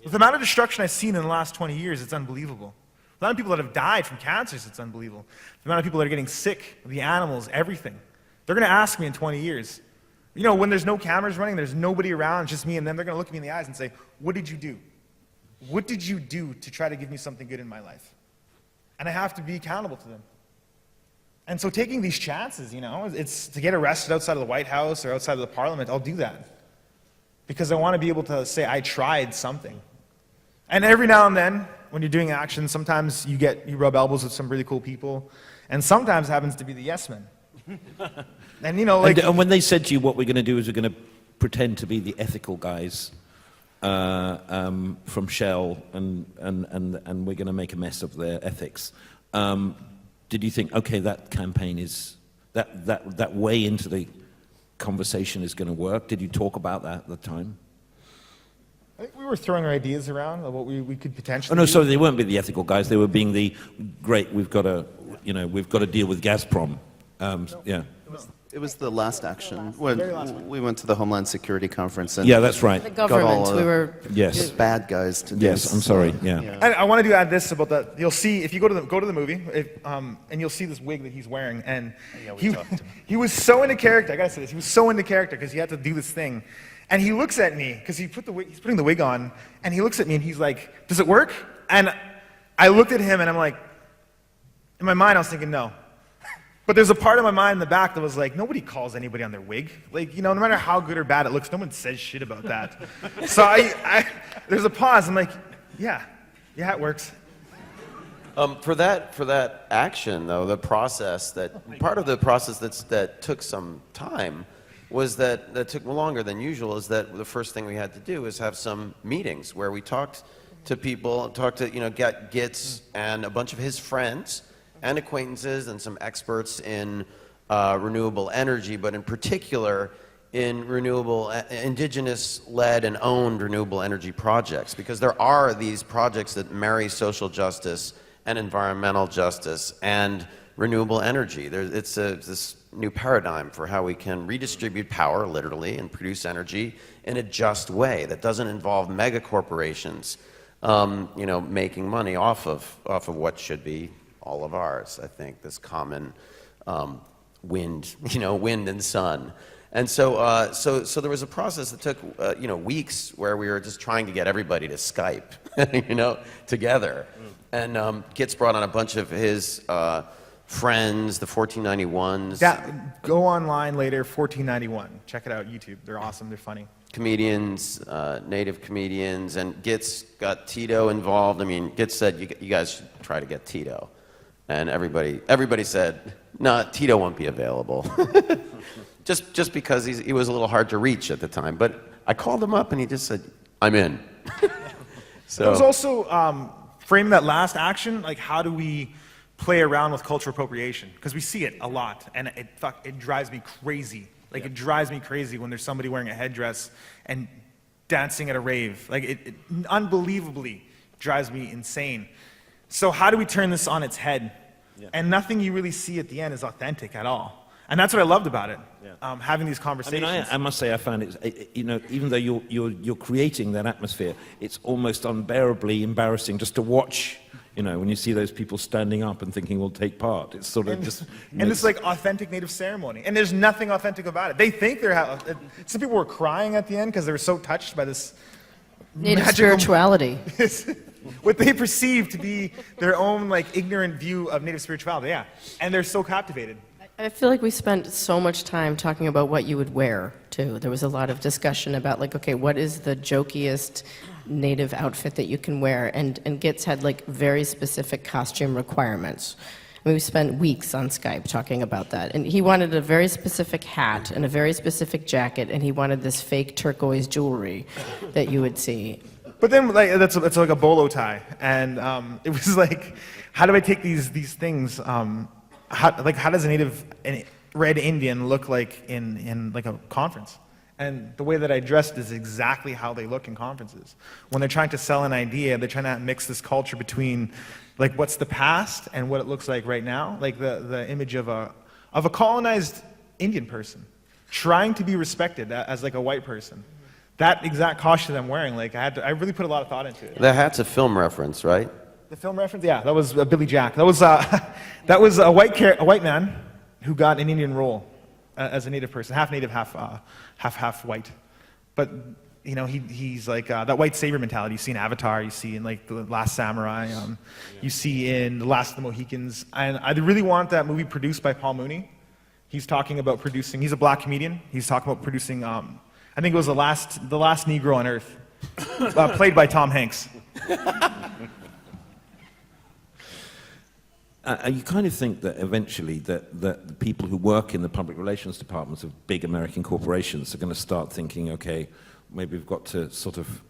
With the amount of destruction I've seen in the last 20 years, it's unbelievable. The amount of people that have died from cancers, it's unbelievable. The amount of people that are getting sick, the animals, everything. They're going to ask me in 20 years. When there's no cameras running, there's nobody around, just me and them, they're going to look me in the eyes and say, what did you do? What did you do to try to give me something good in my life? And I have to be accountable to them. And so taking these chances, it's to get arrested outside of the White House or outside of the Parliament, I'll do that. Because I want to be able to say I tried something. And every now and then, when you're doing action, sometimes you rub elbows with some really cool people, and sometimes it happens to be the yes men. And and when they said to you, what we're going to do is we're going to pretend to be the ethical guys, from Shell, and we're going to make a mess of their ethics. Did you think, okay, that campaign is, that way into the conversation is going to work? Did you talk about that at the time? I think we were throwing our ideas around of what we could potentially. Oh no, do. sorry, they weren't being the ethical guys. They were being the great. We've got to deal with Gazprom. Yeah. It was the last action when we went to the Homeland Security Conference and Yeah, that's right. The got government, all we were... Yes. bad guys to do. Yes, I'm sorry. Yeah. And I wanted to add this about that. You'll see if you go to the movie, and you'll see this wig that he's wearing, and he was so into character. I gotta say this. He was so into character because he had to do this thing, and he looks at me because he's putting the wig on, and he looks at me and he's like, "Does it work?" And I looked at him and I'm like, in my mind I was thinking no. But there's a part of my mind in the back that was like, nobody calls anybody on their wig. Like, no matter how good or bad it looks, no one says shit about that. So there's a pause. I'm like, yeah, it works. For that action, though, part of the process that took some time was that took longer than usual, is that the first thing we had to do is have some meetings where we talked to people, Gitz and a bunch of his friends and acquaintances and some experts in renewable energy, but in particular in renewable, indigenous-led and owned renewable energy projects, because there are these projects that marry social justice and environmental justice and renewable energy. It's this new paradigm for how we can redistribute power, literally, and produce energy in a just way that doesn't involve mega corporations, making money off of what should be all of ours. I think this common wind and sun. And so there was a process that took weeks where we were just trying to get everybody to Skype, together. And Gitz brought on a bunch of his friends, the 1491s. Go online later, 1491. Check it out, YouTube. They're awesome. They're funny. Comedians, native comedians, and Gitz got Tito involved. I mean, Gitz said, you guys should try to get Tito. And everybody said, no, Tito won't be available. just because he was a little hard to reach at the time. But I called him up and he just said, I'm in. So it was also framing that last action, like how do we play around with cultural appropriation? Because we see it a lot, and it drives me crazy. Like, it drives me crazy when there's somebody wearing a headdress and dancing at a rave. Like, it unbelievably drives me insane. So how do we turn this on its head? Yeah. And nothing you really see at the end is authentic at all. And that's what I loved about it, having these conversations. I mean, I must say I found it, even though you're creating that atmosphere, it's almost unbearably embarrassing just to watch, when you see those people standing up and thinking we'll take part. It's sort of and it's like authentic native ceremony. And there's nothing authentic about it. They think some people were crying at the end because they were so touched by this native spirituality. What they perceive to be their own ignorant view of native spirituality, and they're so captivated. I feel like we spent so much time talking about what you would wear, too. There was a lot of discussion about, okay, what is the jokiest native outfit that you can wear? And Gitz had, very specific costume requirements. I mean, we spent weeks on Skype talking about that. And he wanted a very specific hat and a very specific jacket, and he wanted this fake turquoise jewelry that you would see. But then, that's like a bolo tie. And it was like, how do I take these things... How does a native red Indian look like in a conference? And the way that I dressed is exactly how they look in conferences. When they're trying to sell an idea, they're trying to mix this culture between what's the past and what it looks like right now. Like the image of a colonized Indian person trying to be respected as a white person. That exact costume I'm wearing, I really put a lot of thought into it. The hat's a film reference, right? The film reference? Yeah, that was Billy Jack. That was a white man who got an Indian role as a native person, half native, half white. But he's that white savior mentality. You see in Avatar, you see in The Last Samurai, you see in The Last of the Mohicans. And I really want that movie produced by Paul Mooney. He's talking about producing. He's a black comedian. He's talking about producing. I think it was the last Negro on Earth, played by Tom Hanks. You kind of think that eventually that the people who work in the public relations departments of big American corporations are going to start thinking, okay, maybe we've got to sort of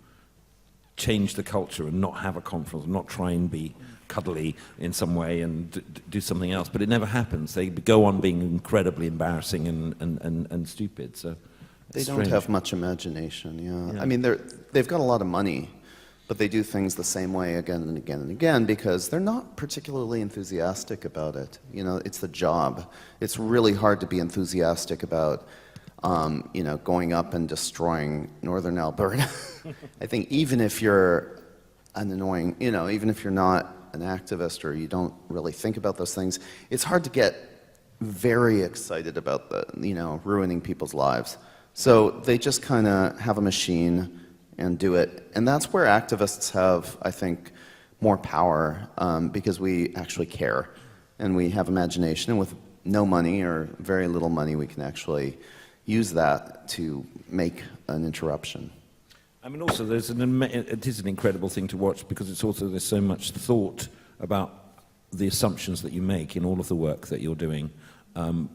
change the culture and not have a conference, not try and be cuddly in some way and do something else. But it never happens. They go on being incredibly embarrassing and stupid. So they don't have much imagination, yeah. I mean, they've got a lot of money, but they do things the same way again and again and again because they're not particularly enthusiastic about it. You know, it's the job. It's really hard to be enthusiastic about, you know, going up and destroying northern Alberta. I think even if you're an annoying, you know, even if you're not an activist or you don't really think about those things, it's hard to get very excited about you know, ruining people's lives. So they just kind of have a machine and do it. And that's where activists have, I think, more power because we actually care and we have imagination. And with no money or very little money, we can actually use that to make an interruption. I mean, also, it is an incredible thing to watch because it's also, there's so much thought about the assumptions that you make in all of the work that you're doing.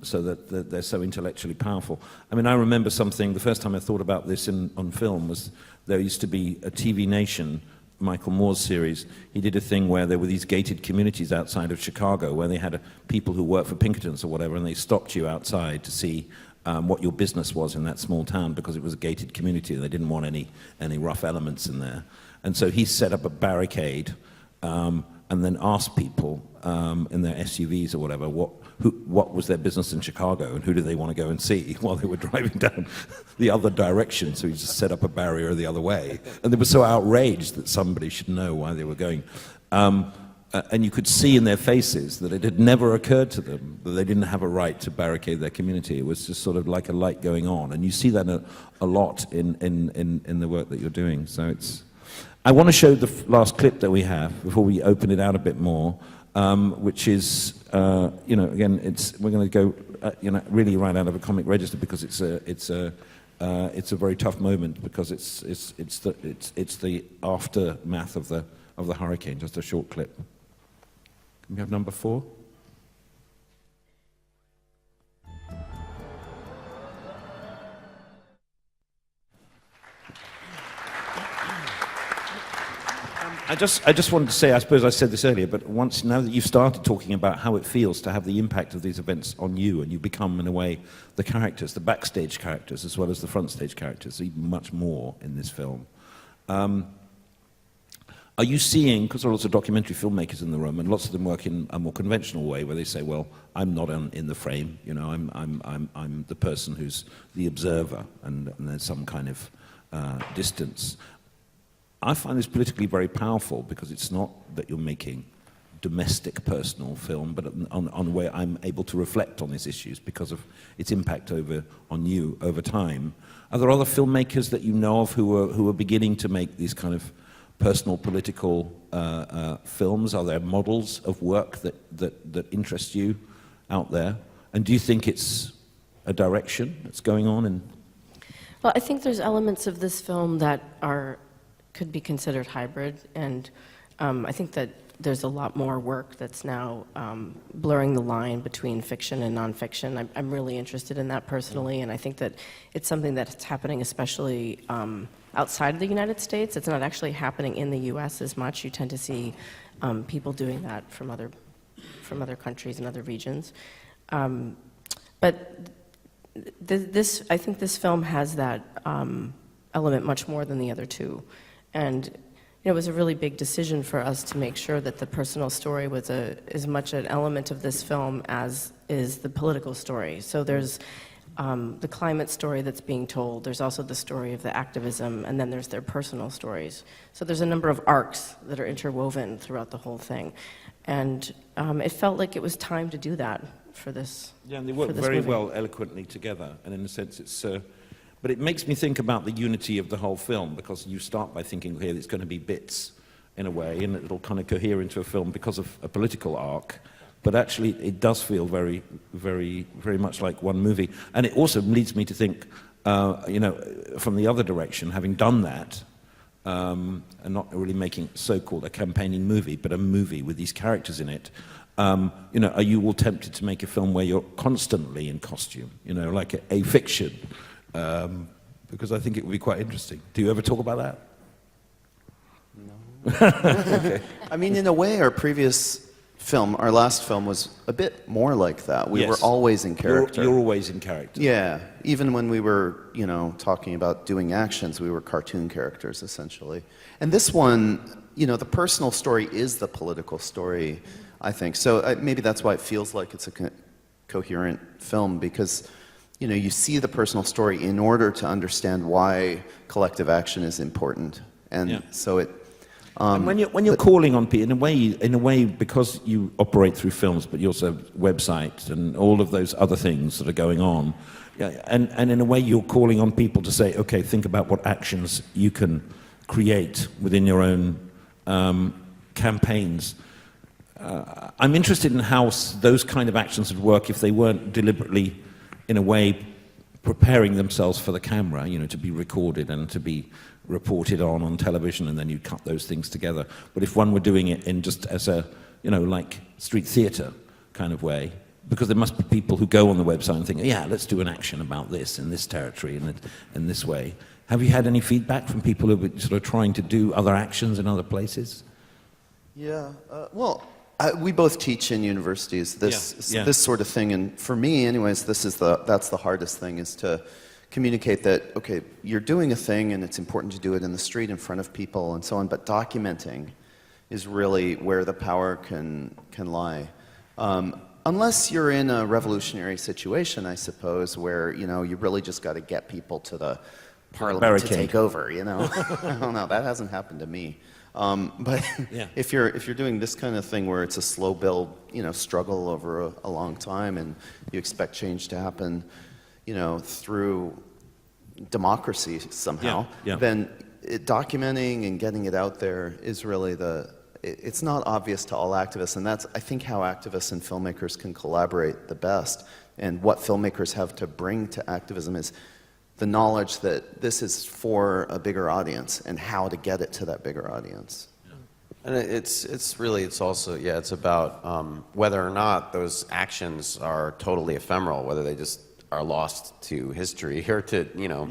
So that they're so intellectually powerful. I mean, I remember something, the first time I thought about this on film was there used to be a TV Nation, Michael Moore's series. He did a thing where there were these gated communities outside of Chicago where they had people who worked for Pinkertons or whatever, and they stopped you outside to see what your business was in that small town because it was a gated community and they didn't want any rough elements in there. And so he set up a barricade and then asked people in their SUVs or whatever what was their business in Chicago and who did they want to go and see while they were driving down the other direction. So he just set up a barrier the other way. And they were so outraged that somebody should know why they were going. And you could see in their faces that it had never occurred to them that they didn't have a right to barricade their community. It was just sort of like a light going on. And you see that a lot in the work that you're doing. So it's... I want to show the last clip that we have before we open it out a bit more, which is, you know, again, we're going to go, you know, really right out of a comic register because it's a very tough moment because it's the aftermath of the hurricane. Just a short clip. Can we have number 4? I just wanted to say, I suppose I said this earlier, but now that you've started talking about how it feels to have the impact of these events on you, and you become, in a way, the characters, the backstage characters, as well as the front stage characters, even much more in this film. Are you seeing, because there are lots of documentary filmmakers in the room, and lots of them work in a more conventional way, where they say, well, I'm not in the frame, you know, I'm the person who's the observer, and there's some kind of distance. I find this politically very powerful because it's not that you're making domestic personal film, but on where I'm able to reflect on these issues because of its impact on you over time. Are there other filmmakers that you know of who are beginning to make these kind of personal political films? Are there models of work that interest you out there? And do you think it's a direction that's going on? Well, I think there's elements of this film that could be considered hybrid, and I think that there's a lot more work that's now blurring the line between fiction and nonfiction. I'm really interested in that personally, and I think that it's something that's happening especially outside of the United States. It's not actually happening in the US as much. You tend to see people doing that from other countries and other regions. But I think this film has that element much more than the other two. And it was a really big decision for us to make sure that the personal story was as much an element of this film as is the political story. So there's the climate story that's being told. There's also the story of the activism, and then there's their personal stories. So there's a number of arcs that are interwoven throughout the whole thing. And it felt like it was time to do that for this. Yeah, and they work very well eloquently together, and in a sense it's... But it makes me think about the unity of the whole film, because you start by thinking, okay, it's going to be bits in a way, and it'll kind of cohere into a film because of a political arc. But actually, it does feel very, very, very much like one movie. And it also leads me to think, you know, from the other direction, having done that, and not really making so-called a campaigning movie, but a movie with these characters in it, you know, are you all tempted to make a film where you're constantly in costume, you know, like a fiction? Because I think it would be quite interesting. Do you ever talk about that? I mean, in a way, our previous film, our last film, was a bit more like that. We were always in character. You're always in character. Yeah, even when we were, you know, talking about doing actions, we were cartoon characters, essentially. And this one, you know, the personal story is the political story, I think. So maybe that's why it feels like it's a coherent film, because, you know, you see the personal story in order to understand why collective action is important. And so it... and when you're calling on people, in a way, because you operate through films, but you also have websites and all of those other things that are going on, and in a way you're calling on people to say, okay, think about what actions you can create within your own campaigns. I'm interested in how those kind of actions would work if they weren't deliberately, in a way, preparing themselves for the camera, you know, to be recorded and to be reported on television, and then you cut those things together. But if one were doing it in just as a, you know, like street theatre kind of way, because there must be people who go on the website and think, yeah, let's do an action about this in this territory and in this way. Have you had any feedback from people who are sort of trying to do other actions in other places? Yeah, well, we both teach in universities this sort of thing, and for me, anyways, that's the hardest thing, is to communicate that, okay, you're doing a thing and it's important to do it in the street in front of people and so on, but documenting is really where the power can lie. Unless you're in a revolutionary situation, I suppose, where, you know, you really just got to get people to the parliament to take over, you know. I don't know, that hasn't happened to me. But if you're doing this kind of thing where it's a slow build, you know, struggle over a long time, and you expect change to happen, you know, through democracy somehow, then documenting and getting it out there is really it's not obvious to all activists, and that's, I think, how activists and filmmakers can collaborate the best. And what filmmakers have to bring to activism is the knowledge that this is for a bigger audience and how to get it to that bigger audience. And it's also, it's about whether or not those actions are totally ephemeral, whether they just are lost to history or to, you know.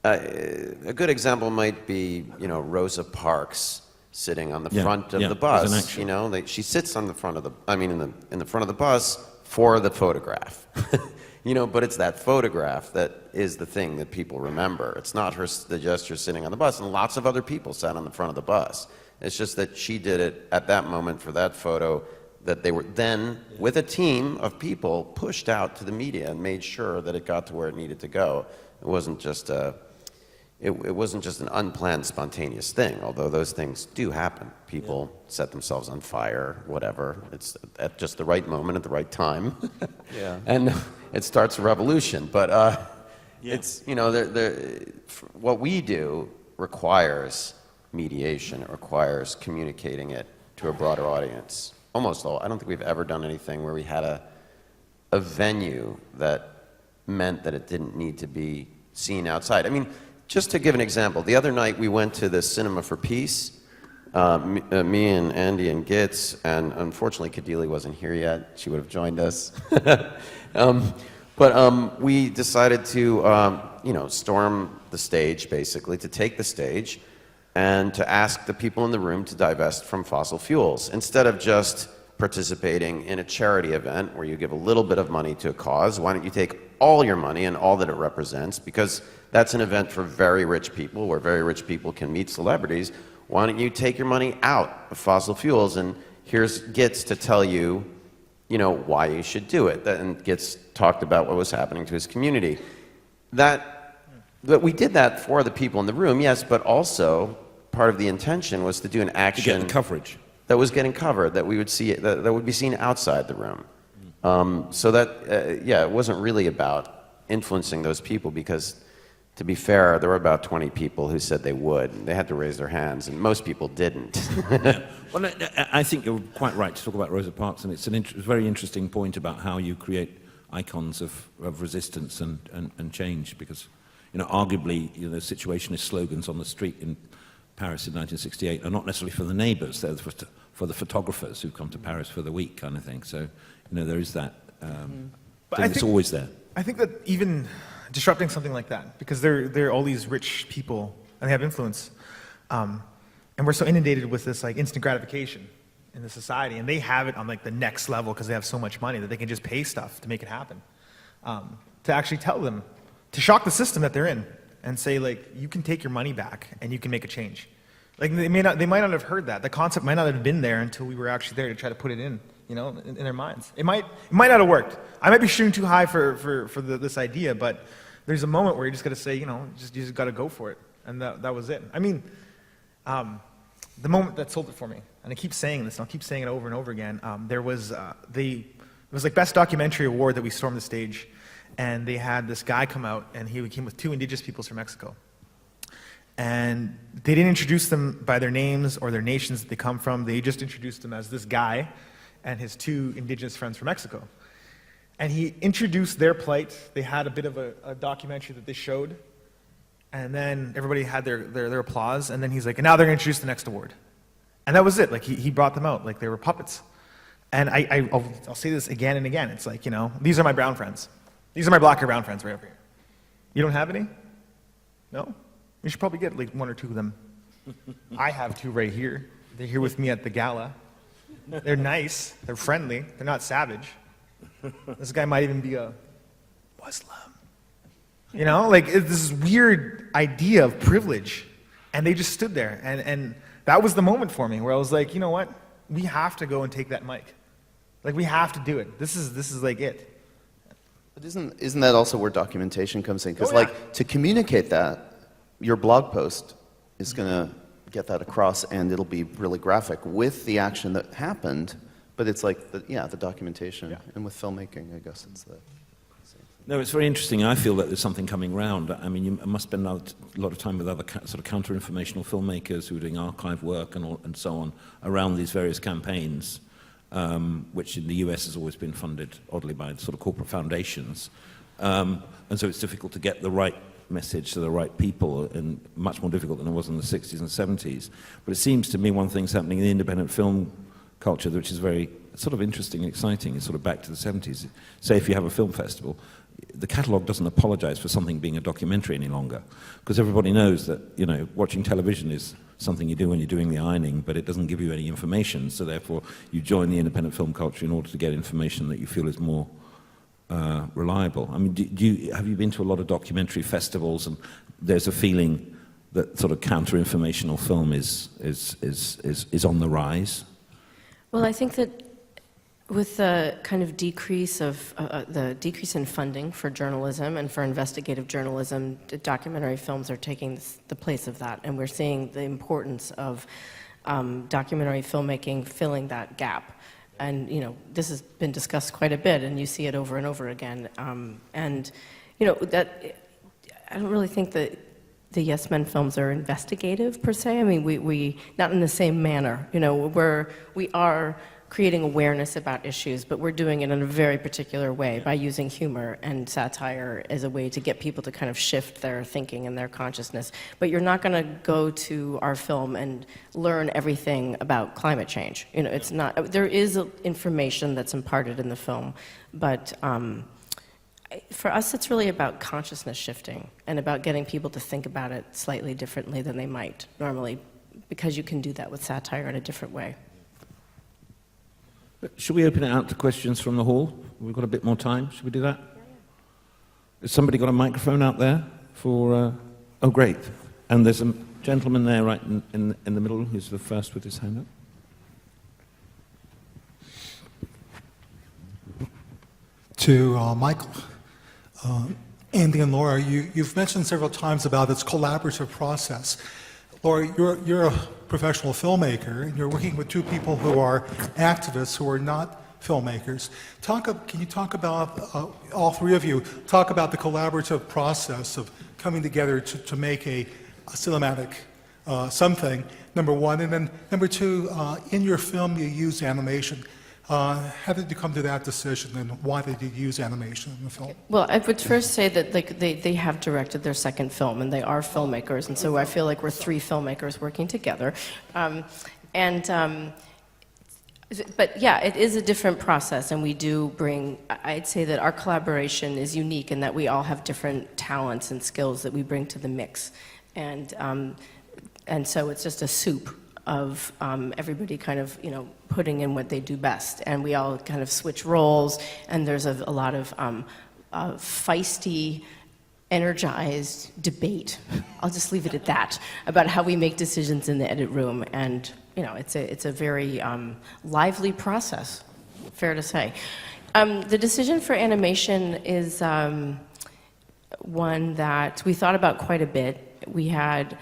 A good example might be, you know, Rosa Parks sitting on the front of the bus. You know, she sits on the front of the, in the front of the bus for the photograph. You know, but it's that photograph that is the thing that people remember. It's not the gesture sitting on the bus, and lots of other people sat on the front of the bus. It's just that she did it at that moment for that photo, that they were then, with a team of people, pushed out to the media and made sure that it got to where it needed to go. It wasn't just it wasn't just an unplanned, spontaneous thing, although those things do happen. People set themselves on fire, whatever. It's at just the right moment, at the right time. And it starts a revolution. But it's, you know, what we do requires mediation. It requires communicating it to a broader audience. Almost all. I don't think we've ever done anything where we had a venue that meant that it didn't need to be seen outside. I mean, just to give an example, the other night we went to the Cinema for Peace, me and Andy and Gitz, and unfortunately Kadili wasn't here yet. She would have joined us. But we decided to, you know, storm the stage, basically, to take the stage and to ask the people in the room to divest from fossil fuels. Instead of just participating in a charity event where you give a little bit of money to a cause, why don't you take all your money and all that it represents, because that's an event for very rich people, where very rich people can meet celebrities. Why don't you take your money out of fossil fuels, and here's Gitz to tell you, you know, why you should do it. And Gitz talked about what was happening to his community. That we did that for the people in the room, yes, but also part of the intention was to do an action to get the coverage that was getting covered, that we would see, that would be seen outside the room. So that, it wasn't really about influencing those people, because, to be fair, there were about 20 people who said they would. And they had to raise their hands, and most people didn't. Well, I think you're quite right to talk about Rosa Parks, and it's a very interesting point about how you create icons of resistance and change, because, you know, arguably, you know, situationist slogans on the street in Paris in 1968 are not necessarily for the neighbors, they're for the photographers who've come to Paris for the week, kind of thing. So, you know, there is that thing that's always there. I think that even disrupting something like that, because they're all these rich people and they have influence, And we're so inundated with this like instant gratification in the society, and they have it on like the next level because they have so much money that they can just pay stuff to make it happen. To actually tell them, to shock the system that they're in, and say like, you can take your money back and you can make a change. Like they might not have heard that. The concept might not have been there until we were actually there to try to put it in, you know, in their minds. It might not have worked. I might be shooting too high for this idea, but there's a moment where you just got to say, you know, you just got to go for it, and that was it. I mean, the moment that sold it for me, and I keep saying this, and I'll keep saying it over and over again. It was like Best Documentary Award that we stormed the stage, and they had this guy come out, and he came with 2 indigenous peoples from Mexico. And they didn't introduce them by their names or their nations that they come from. They just introduced them as this guy and his 2 indigenous friends from Mexico. And he introduced their plight. They had a bit of a documentary that they showed. And then everybody had their applause. And then he's like, and now they're going to introduce the next award. And that was it. Like, he brought them out like they were puppets. And I'll say this again and again. It's like, you know, these are my brown friends. These are my black or brown friends right over here. You don't have any? No? You should probably get like 1 or 2 of them. I have 2 right here. They're here with me at the gala. They're nice. They're friendly. They're not savage. This guy might even be a Muslim. You know, like it's this weird idea of privilege. And they just stood there. And that was the moment for me where I was like, you know what? We have to go and take that mic. Like, we have to do it. This is like it. But isn't that also where documentation comes in? Because Oh, yeah. like, to communicate that, your blog post is going to get that across, and it'll be really graphic with the action that happened, but it's like, the documentation. Yeah. And with filmmaking, I guess it's the... No, it's very interesting. I feel that there's something coming round. I mean, you must spend a lot of time with other sort of counter-informational filmmakers who are doing archive work and so on around these various campaigns, which in the US has always been funded, oddly, by sort of corporate foundations. And so it's difficult to get the right message to the right people, and much more difficult than it was in the 60s and 70s. But it seems to me one thing's happening in the independent film culture, which is very sort of interesting and exciting. It's sort of back to the 70s. Say if you have a film festival, the catalogue doesn't apologize for something being a documentary any longer, because everybody knows that, you know, watching television is something you do when you're doing the ironing, but it doesn't give you any information, so therefore you join the independent film culture in order to get information that you feel is more reliable. I mean, have you been to a lot of documentary festivals, and there's a feeling that sort of counter-informational film is on the rise? Well, I think that with the kind of decrease in funding for journalism and for investigative journalism, the documentary films are taking the place of that, and we're seeing the importance of documentary filmmaking filling that gap. And, you know, this has been discussed quite a bit, and you see it over and over again. And, you know, that I don't really think that the Yes Men films are investigative per se. I mean, we not in the same manner. You know, we are creating awareness about issues, but we're doing it in a very particular way by using humor and satire as a way to get people to kind of shift their thinking and their consciousness. But you're not going to go to our film and learn everything about climate change. You know, it's not. There is information that's imparted in the film, but for us, it's really about consciousness shifting and about getting people to think about it slightly differently than they might normally, because you can do that with satire in a different way. Should we open it out to questions from the hall? We've got a bit more time. Should we do that? Has somebody got a microphone out there for... Oh, great. And there's a gentleman there right in the middle who's the first with his hand up. To Michael, Andy and Laura, you've mentioned several times about this collaborative process. Laura, you're a professional filmmaker, and you're working with 2 people who are activists who are not filmmakers. Can you talk about, all 3 of you, talk about the collaborative process of coming together to make a cinematic something, number 1, and then number 2, in your film you use animation. How did you come to that decision, and why did you use animation in the film? Well, I would first say that they have directed their second film, and they are filmmakers, and so I feel like we're 3 filmmakers working together. But yeah, it is a different process, and we do bring, I'd say that our collaboration is unique in that we all have different talents and skills that we bring to the mix. And so it's just a soup everybody kind of, putting in what they do best. And we all kind of switch roles, and there's a lot of feisty, energized debate, I'll just leave it at that, about how we make decisions in the edit room. And, it's a very lively process, fair to say. The decision for animation is one that we thought about quite a bit. We had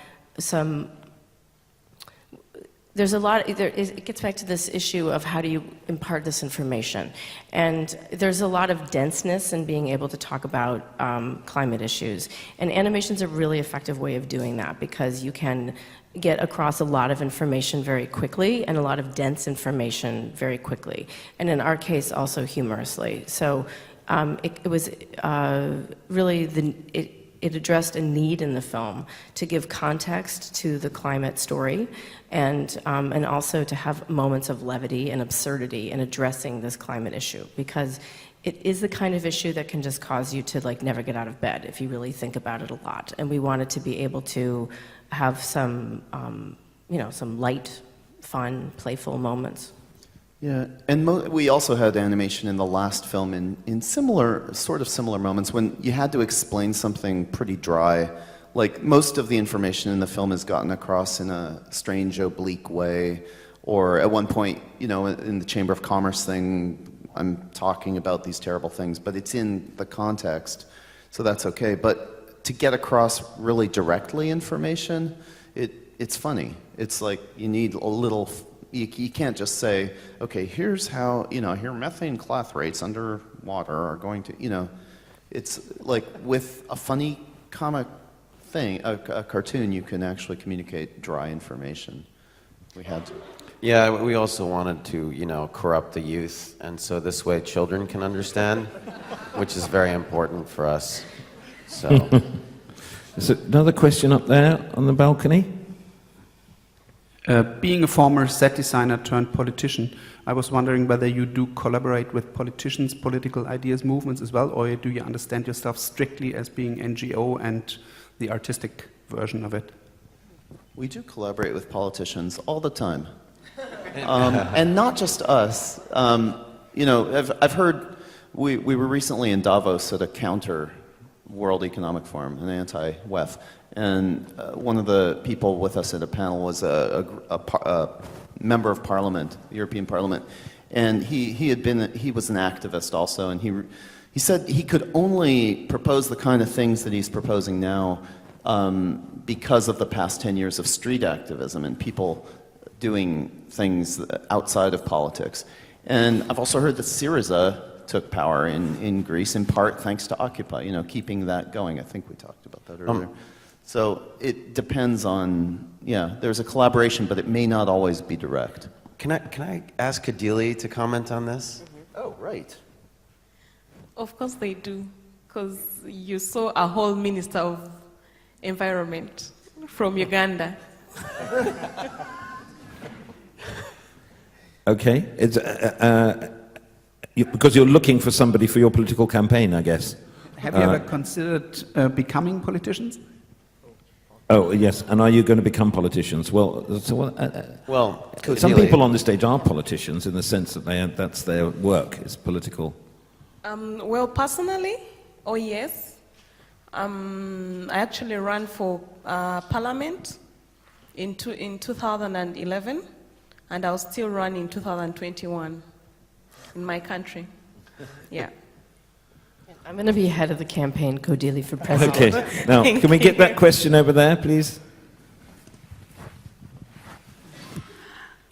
there's a lot, it gets back to this issue of how do you impart this information. And there's a lot of denseness in being able to talk about climate issues. And animation's a really effective way of doing that, because you can get across a lot of information very quickly, and a lot of dense information very quickly. And in our case, also humorously. So it was really, it addressed a need in the film to give context to the climate story, and also to have moments of levity and absurdity in addressing this climate issue, because it is the kind of issue that can just cause you to never get out of bed if you really think about it a lot. And we wanted to be able to have some, some light, fun, playful moments. Yeah, and we also had animation in the last film in similar moments when you had to explain something pretty dry. Like, most of the information in the film is gotten across in a strange, oblique way, or at one point, in the Chamber of Commerce thing, I'm talking about these terrible things, but it's in the context, so that's okay. But to get across really directly information, it's funny. It's like you need a little. You can't just say, okay, here's how, here methane cloth rates underwater are going to, it's like with a funny comic thing, a cartoon, you can actually communicate dry information. We had to. Yeah, we also wanted to, corrupt the youth, and so this way children can understand, which is very important for us. So. There's another question up there on the balcony. Being a former set designer turned politician, I was wondering whether you do collaborate with politicians, political ideas, movements as well, or do you understand yourself strictly as being NGO and the artistic version of it? We do collaborate with politicians all the time. And not just us. I've heard, we were recently in Davos at a counter World Economic Forum, an anti-WEF, and one of the people with us at a panel was a member of Parliament, the European Parliament, and he was an activist also, and he said he could only propose the kind of things that he's proposing now because of the past 10 years of street activism and people doing things outside of politics. And I've also heard that Syriza took power in Greece, in part thanks to Occupy, keeping that going. I think we talked about that earlier. So it depends on, there's a collaboration, but it may not always be direct. Can I ask Kadili to comment on this? Oh, right. Of course they do, because you saw a whole Minister of Environment from Uganda. Okay. It's, because you're looking for somebody for your political campaign, I guess. Have you ever considered becoming politicians? Oh, yes. And are you going to become politicians? Well, some people on the stage are politicians in the sense that that's their work, is political. Well, personally, yes. I actually ran for Parliament in 2011, and I'll still run in 2021 in my country. Yeah. I'm going to be head of the campaign, Kodili, for president. Okay. Now, can we get that question over there, please?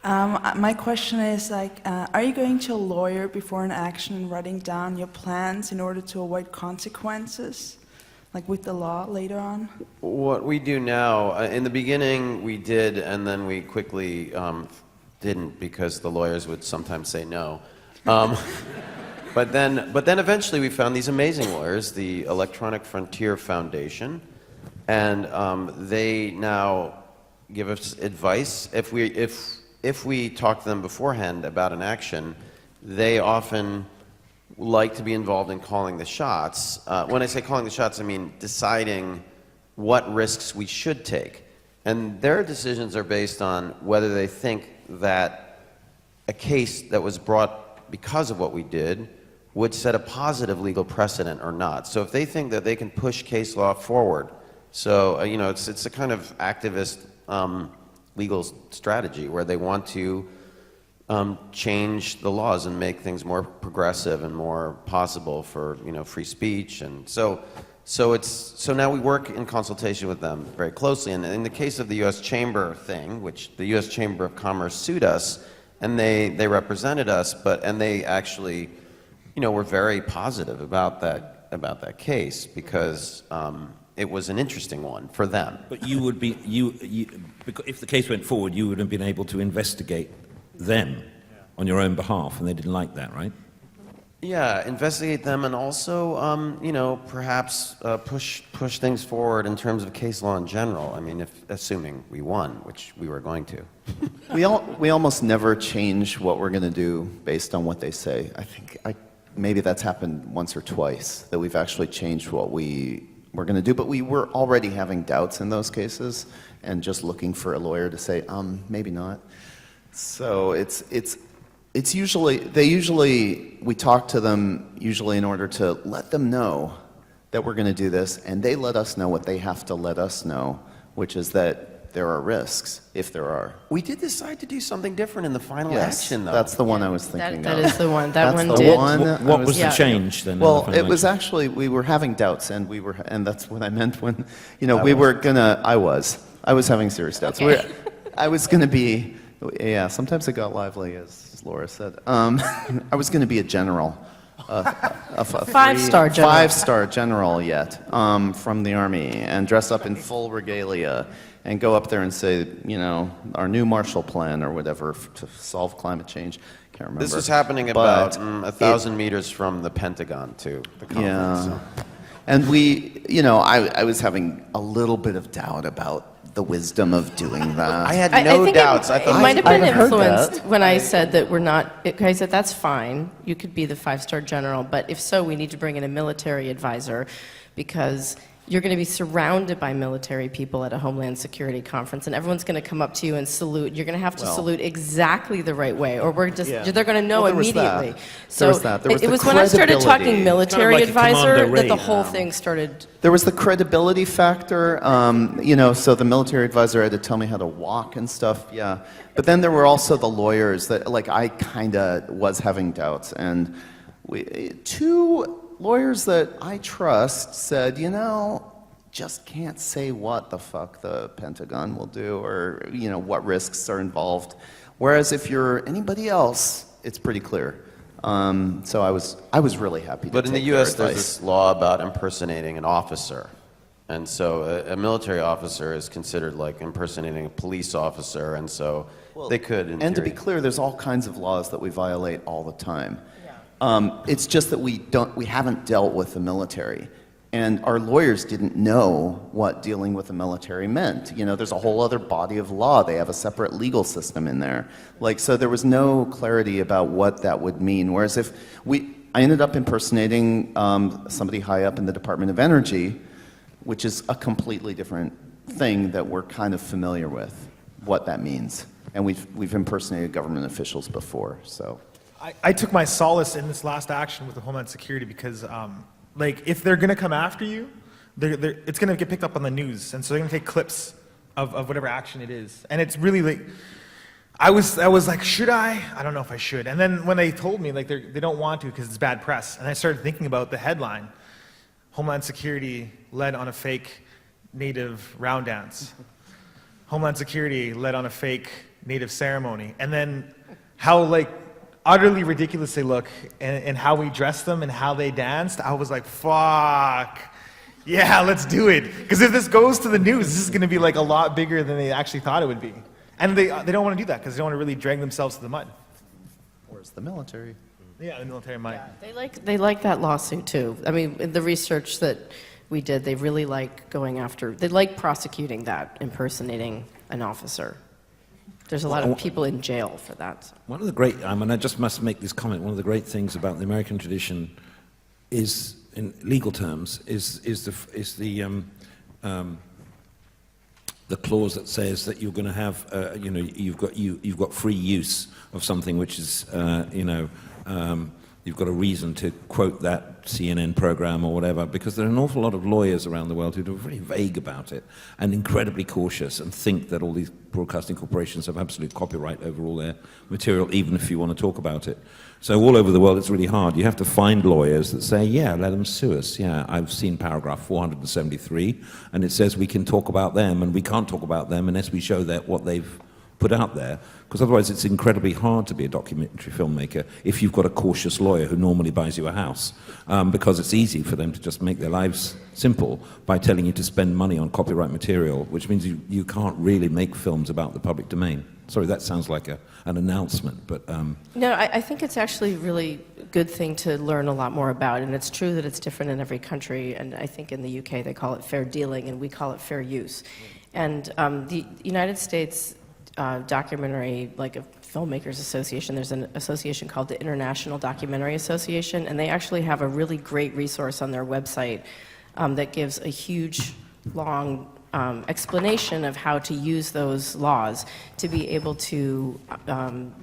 My question is, are you going to a lawyer before an action and writing down your plans in order to avoid consequences, like with the law later on? What we do now, in the beginning we did, and then we quickly didn't, because the lawyers would sometimes say no. But then eventually we found these amazing lawyers, the Electronic Frontier Foundation, and they now give us advice. If we talk to them beforehand about an action, they often like to be involved in calling the shots. When I say calling the shots, I mean deciding what risks we should take. And their decisions are based on whether they think that a case that was brought because of what we did would set a positive legal precedent or not. So if they think that they can push case law forward, so you know, it's a kind of activist legal strategy where they want to change the laws and make things more progressive and more possible for, you know, free speech. And so now we work in consultation with them very closely. And in the case of the U.S. Chamber thing, which the U.S. Chamber of Commerce sued us, and they represented us, and they actually, you know, were very positive about that case because it was an interesting one for them. But you would be, because if the case went forward, you would have been able to investigate them on your own behalf, and they didn't like that, right? Yeah, investigate them, and also, you know, perhaps push things forward in terms of case law in general. I mean, assuming we won, which we were going to. We almost never change what we're going to do based on what they say. I think maybe that's happened once or twice, that we've actually changed what we were going to do, but we were already having doubts in those cases and just looking for a lawyer to say, maybe not. So it's usually, we talk to them usually in order to let them know that we're going to do this, and they let us know what they have to let us know, which is that there are risks, if there are. We did decide to do something different in the final action, though. That's the one I was thinking That of. is the one. That That's one the did. one What I was the Yeah. change then? in the Well, final it was action? actually, we were having doubts, and that's what I meant when, you know, I was having serious doubts. Okay. I was gonna be, yeah, sometimes it got lively, as Laura said. I was gonna be a general. A Five-star general. Five-star general yet, from the Army, and dress up in full regalia, and go up there and say, you know, our new Marshall Plan or whatever to solve climate change. Can't remember. This was happening But about 1,000 meters from the Pentagon to the conference. Yeah. So. And we, you know, I was having a little bit of doubt about the wisdom of doing that. I had I no think doubts. It might have been I've heard influenced that. when I said that we're not. I said that's fine. You could be the five-star general, but if so, we need to bring in a military advisor, because you're going to be surrounded by military people at a Homeland Security conference, and everyone's going to come up to you and salute. You're going to have to salute exactly the right way, or they're going to know Well, there was that. immediately. There was that. There was it the was when I started credibility. talking military Kind of like a advisor Commando that the raid. whole thing started. There was the credibility factor, you know, so the military advisor had to tell me how to walk and stuff, yeah. But then there were also the lawyers that, like, I kind of was having doubts. And two lawyers that I trust said, you know, just can't say what the fuck the Pentagon will do, or, you know, what risks are involved. Whereas if you're anybody else, it's pretty clear. So I was really happy to But in the take U.S., their there's advice. this law about impersonating an officer. And so a military officer is considered like impersonating a police officer, and so they could, in And to be theory. clear, there's all kinds of laws that we violate all the time. It's just that we haven't dealt with the military. And our lawyers didn't know what dealing with the military meant. You know, there's a whole other body of law. They have a separate legal system in there. Like, so there was no clarity about what that would mean. Whereas I ended up impersonating somebody high up in the Department of Energy, which is a completely different thing that we're kind of familiar with, what that means. And we've impersonated government officials before, so. I took my solace in this last action with the Homeland Security because, like, if they're going to come after you, it's going to get picked up on the news, and so they're going to take clips of whatever action it is. And it's really like, I was like, should I? I don't know if I should. And then when they told me, like, they don't want to because it's bad press, and I started thinking about the headline, Homeland Security led on a fake native round dance. Homeland Security led on a fake native ceremony. And then how, like, utterly ridiculous they look, and how we dressed them and how they danced. I was like, fuck, yeah, let's do it. Because if this goes to the news, this is going to be like a lot bigger than they actually thought it would be. And they don't want to do that because they don't want to really drag themselves to the mud. Where's the military? Yeah, the military might. They like that lawsuit too. I mean, in the research that we did, they really like going after. They like prosecuting that, impersonating an officer. There's a lot of people in jail for that. One of the great, I mean, I just must make this comment, one of the great things about the American tradition is, in legal terms, is the the clause that says that you're going to have, you've got free use of something which is, you've got a reason to quote that CNN program or whatever, because there are an awful lot of lawyers around the world who are very vague about it and incredibly cautious and think that all these broadcasting corporations have absolute copyright over all their material, even if you want to talk about it. So all over the world, it's really hard. You have to find lawyers that say, yeah, let them sue us. Yeah, I've seen paragraph 473, and it says we can talk about them, and we can't talk about them unless we show that what they've put out there, because otherwise it's incredibly hard to be a documentary filmmaker if you've got a cautious lawyer who normally buys you a house, because it's easy for them to just make their lives simple by telling you to spend money on copyright material, which means you can't really make films about the public domain. Sorry, that sounds like an announcement, but... No, I think it's actually a really good thing to learn a lot more about, and it's true that it's different in every country, and I think in the UK they call it fair dealing, and we call it fair use. And the United States documentary, like a filmmakers association, there's an association called the International Documentary Association, and they actually have a really great resource on their website that gives a huge, long explanation of how to use those laws to be able to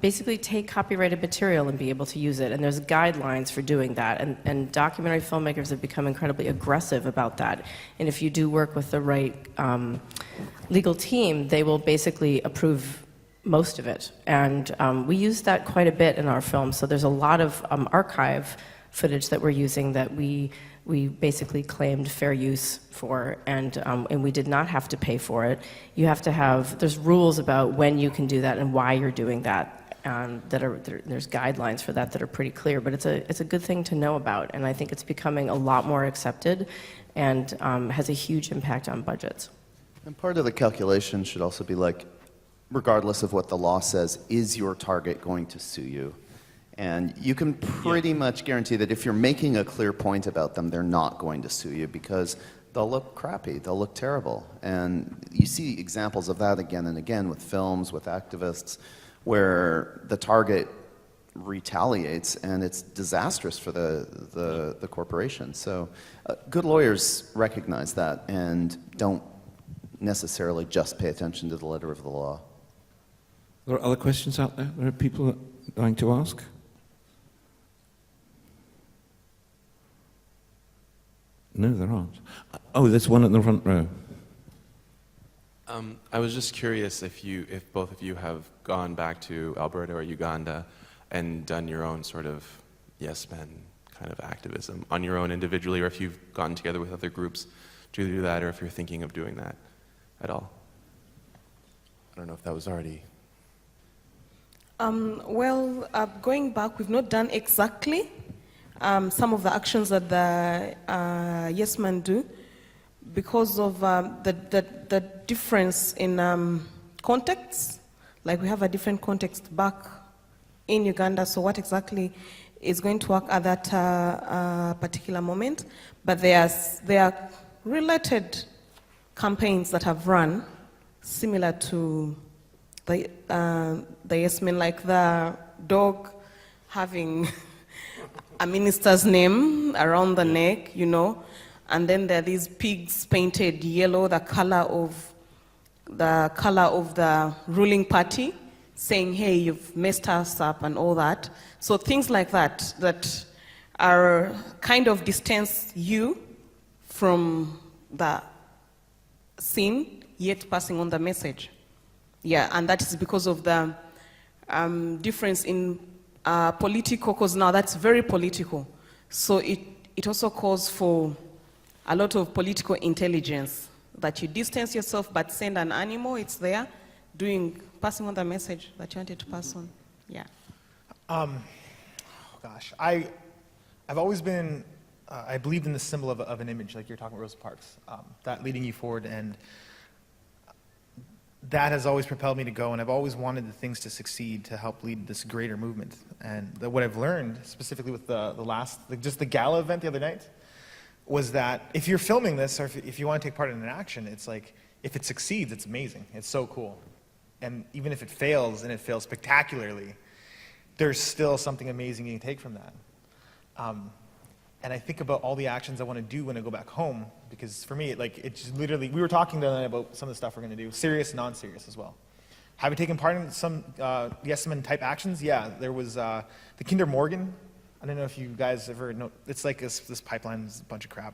basically take copyrighted material and be able to use it. And there's guidelines for doing that. And documentary filmmakers have become incredibly aggressive about that. And if you do work with the right legal team, they will basically approve most of it. And we use that quite a bit in our film. So there's a lot of archive footage that we're using that we basically claimed fair use for, and we did not have to pay for it. You have to have, there's rules about when you can do that and why you're doing that, there's guidelines for that are pretty clear, but it's a good thing to know about, and I think it's becoming a lot more accepted and has a huge impact on budgets. And part of the calculation should also be like, regardless of what the law says, is your target going to sue you? And you can pretty much guarantee that if you're making a clear point about them, they're not going to sue you because they'll look crappy, they'll look terrible. And you see examples of that again and again with films, with activists, where the target retaliates and it's disastrous for the corporation. So good lawyers recognize that and don't necessarily just pay attention to the letter of the law. There are other questions out there? There are people dying to ask? No, there aren't. Oh, there's one in the front row. I was just curious if both of you have gone back to Alberta or Uganda and done your own sort of yes men kind of activism on your own individually, or if you've gotten together with other groups to do that, or if you're thinking of doing that at all. I don't know if that was already... Going back, we've not done exactly some of the actions that the Yes Men do because of the difference in context. Like we have a different context back in Uganda, so what exactly is going to work at that particular moment? But there are related campaigns that have run similar to the Yes Men, like the dog having a minister's name around the neck, you know, and then there are these pigs painted yellow, the color of the ruling party, saying, hey, you've messed us up and all that. So things like that are kind of distance you from the scene, yet passing on the message. Yeah, and that is because of the difference in political, because now that's very political. So it also calls for a lot of political intelligence, that you distance yourself but send an animal, it's there, passing on the message that you wanted to pass on. Yeah. Gosh, I've always been, I believed in the symbol of an image, like you're talking about Rosa Parks, that leading you forward, and that has always propelled me to go, and I've always wanted the things to succeed to help lead this greater movement. And what I've learned, specifically with just the gala event the other night, was that if you're filming this, or if you want to take part in an action, it's like, if it succeeds, it's amazing. It's so cool. And even if it fails, and it fails spectacularly, there's still something amazing you can take from that. and I think about all the actions I want to do when I go back home, because for me, it's just literally, we were talking the other night about some of the stuff we're going to do, serious, non-serious as well. Have you taken part in some Yes Men type actions? Yeah, there was the Kinder Morgan. I don't know if you guys ever know, it's like this pipeline, this bunch of crap.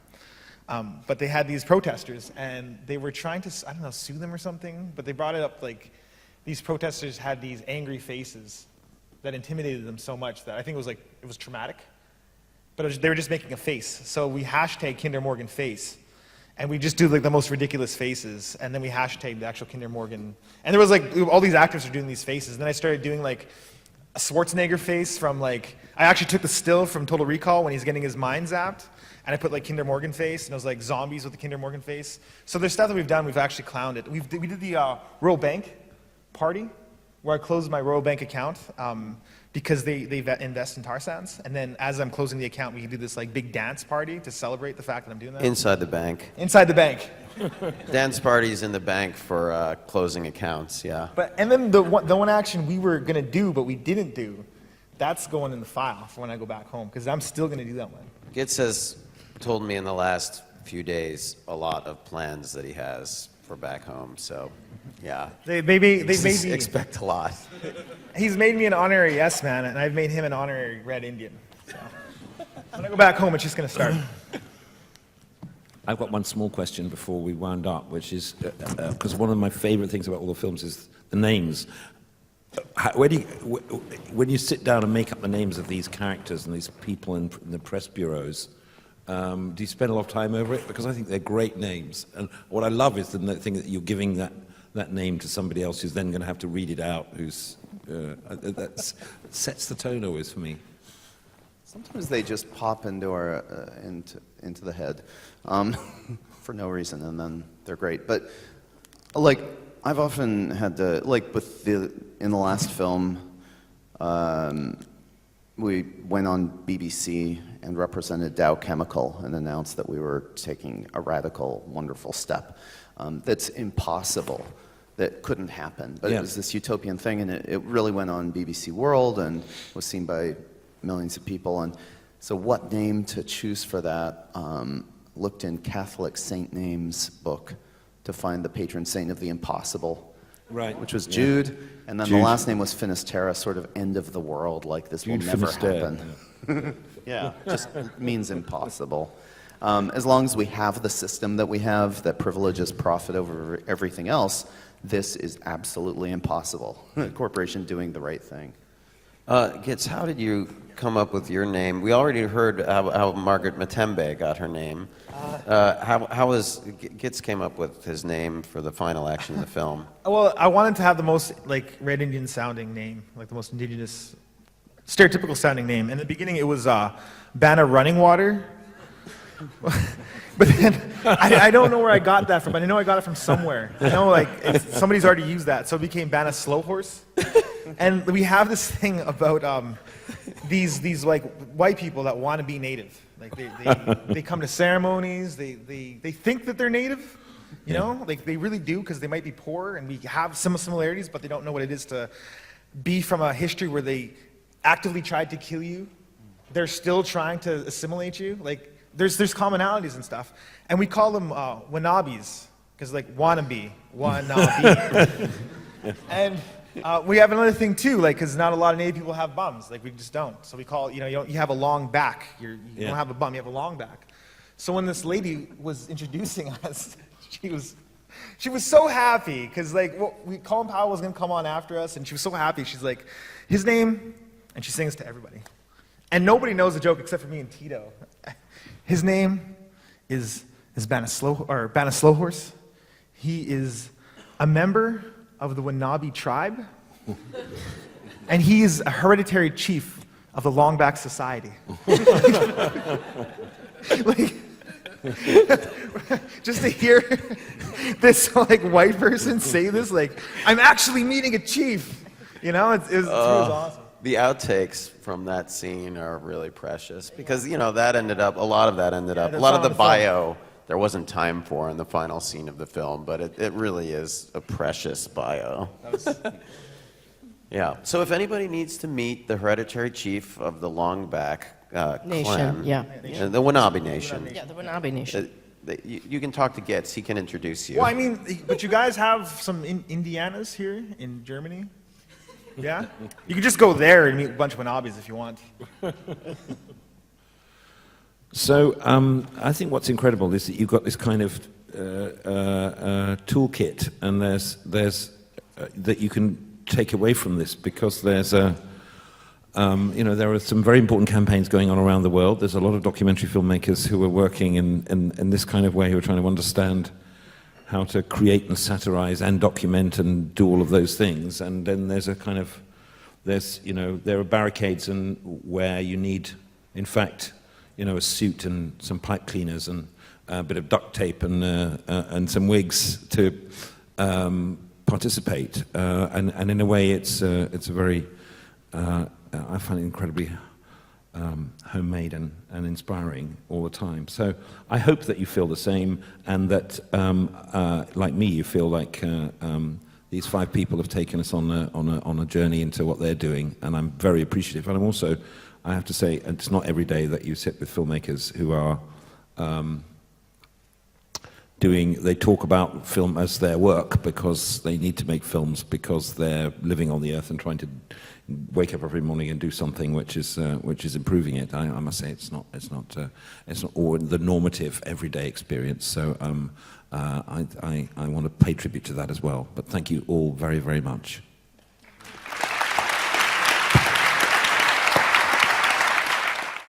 But they had these protesters, and they were trying to, I don't know, sue them or something, but they brought it up like, these protesters had these angry faces that intimidated them so much that I think it was traumatic. But they were just making a face. So we hashtag Kinder Morgan face. And we just do like the most ridiculous faces. And then we hashtag the actual Kinder Morgan. And there was like, all these actors were doing these faces. And then I started doing like a Schwarzenegger face from like, I actually took the still from Total Recall when he's getting his mind zapped. And I put like Kinder Morgan face. And it was like zombies with the Kinder Morgan face. So there's stuff that we've done, we've actually clowned it. We did the Royal Bank party where I closed my Royal Bank account. Because they invest in tar sands. And then as I'm closing the account, we can do this like big dance party to celebrate the fact that I'm doing that. Inside the bank. Inside the bank. Dance parties in the bank for closing accounts, yeah. And then the one action we were going to do, but we didn't do, that's going in the file for when I go back home, because I'm still going to do that one. Gitz has told me in the last few days a lot of plans that he has for back home, so yeah. They made me expect a lot. He's made me an honorary Yes Man, and I've made him an honorary Red Indian. So when I go back home, it's just going to start. I've got one small question before we wound up, which is, because one of my favorite things about all the films is the names. When you sit down and make up the names of these characters and these people in the press bureaus, do you spend a lot of time over it? Because I think they're great names. And what I love is the thing that you're giving that name to somebody else who's then going to have to read it out, that sets the tone always for me. Sometimes they just pop into the head for no reason, and then they're great. But like, I've often had to, like in the last film, we went on BBC and represented Dow Chemical and announced that we were taking a radical, wonderful step that's impossible, that couldn't happen. But it was this utopian thing, and it really went on BBC World and was seen by millions of people. And so what name to choose for that? Looked in Catholic saint names book to find the patron saint of the impossible, right? Which was Jude, and then Jude. The last name was Finisterra, sort of end of the world, like this Jude will never happen. Yeah, just means impossible. As long as we have the system that we have that privileges profit over everything else, this is absolutely impossible. A corporation doing the right thing. Gitz, how did you come up with your name? We already heard how Margaret Matembe got her name. How was Gitz came up with his name for the final action of the film? Well, I wanted to have the most like Red Indian sounding name, like the most indigenous, stereotypical sounding name. In the beginning, it was Bana Running Water. But then I don't know where I got that from, but I know I got it from somewhere. I know like somebody's already used that, so it became Bana Slow Horse. And we have this thing about these like white people that want to be native. Like they come to ceremonies, they think that they're native, you know, like they really do, because they might be poor and we have some similarities, but they don't know what it is to be from a history where they actively tried to kill you. They're still trying to assimilate you. Like there's commonalities and stuff, and we call them wanabes, because like wannabe. And we have another thing too, like, because not a lot of Native people have bums, like we just don't. So we call, you have a long back. You don't have a bum, you have a long back. So when this lady was introducing us, she was so happy, because like Colin Powell was going to come on after us, and she was so happy. She's like, his name, and she sings to everybody. And nobody knows the joke except for me and Tito. His name is Bana Slow Horse. He is a member of the Wanabe tribe, and he is a hereditary chief of the Longback Society. Like, just to hear this like white person say this, like, I'm actually meeting a chief, it was awesome. The outtakes from that scene are really precious, because a lot of that ended up, a lot of the bio there wasn't time for in the final scene of the film, but it really is a precious bio. Yeah. So if anybody needs to meet the hereditary chief of the Longback Nation, clan. yeah. The Wanabe Nation. Yeah, the Wanabe Nation. You can talk to Getz. He can introduce you. Well, I mean, but you guys have some Indianas here in Germany? Yeah? You can just go there and meet a bunch of Wanabes if you want. So I think what's incredible is that you've got this kind of toolkit, and there's that you can take away from this, because there's a there are some very important campaigns going on around the world. There's a lot of documentary filmmakers who are working in this kind of way, who are trying to understand how to create and satirize and document and do all of those things. And then there's a kind of, there are barricades and where you need, in fact, a suit and some pipe cleaners and a bit of duct tape and some wigs to participate. And in a way, it's a very, I find it incredibly homemade and inspiring all the time. So I hope that you feel the same, and that, like me, you feel like these 5 people have taken us on a journey into what they're doing, and I'm very appreciative. And I'm also, I have to say, it's not every day that you sit with filmmakers who are they talk about film as their work, because they need to make films, because they're living on the earth and trying to wake up every morning and do something which is improving it. I must say it's not all the normative everyday experience. So I want to pay tribute to that as well. But thank you all very, very much.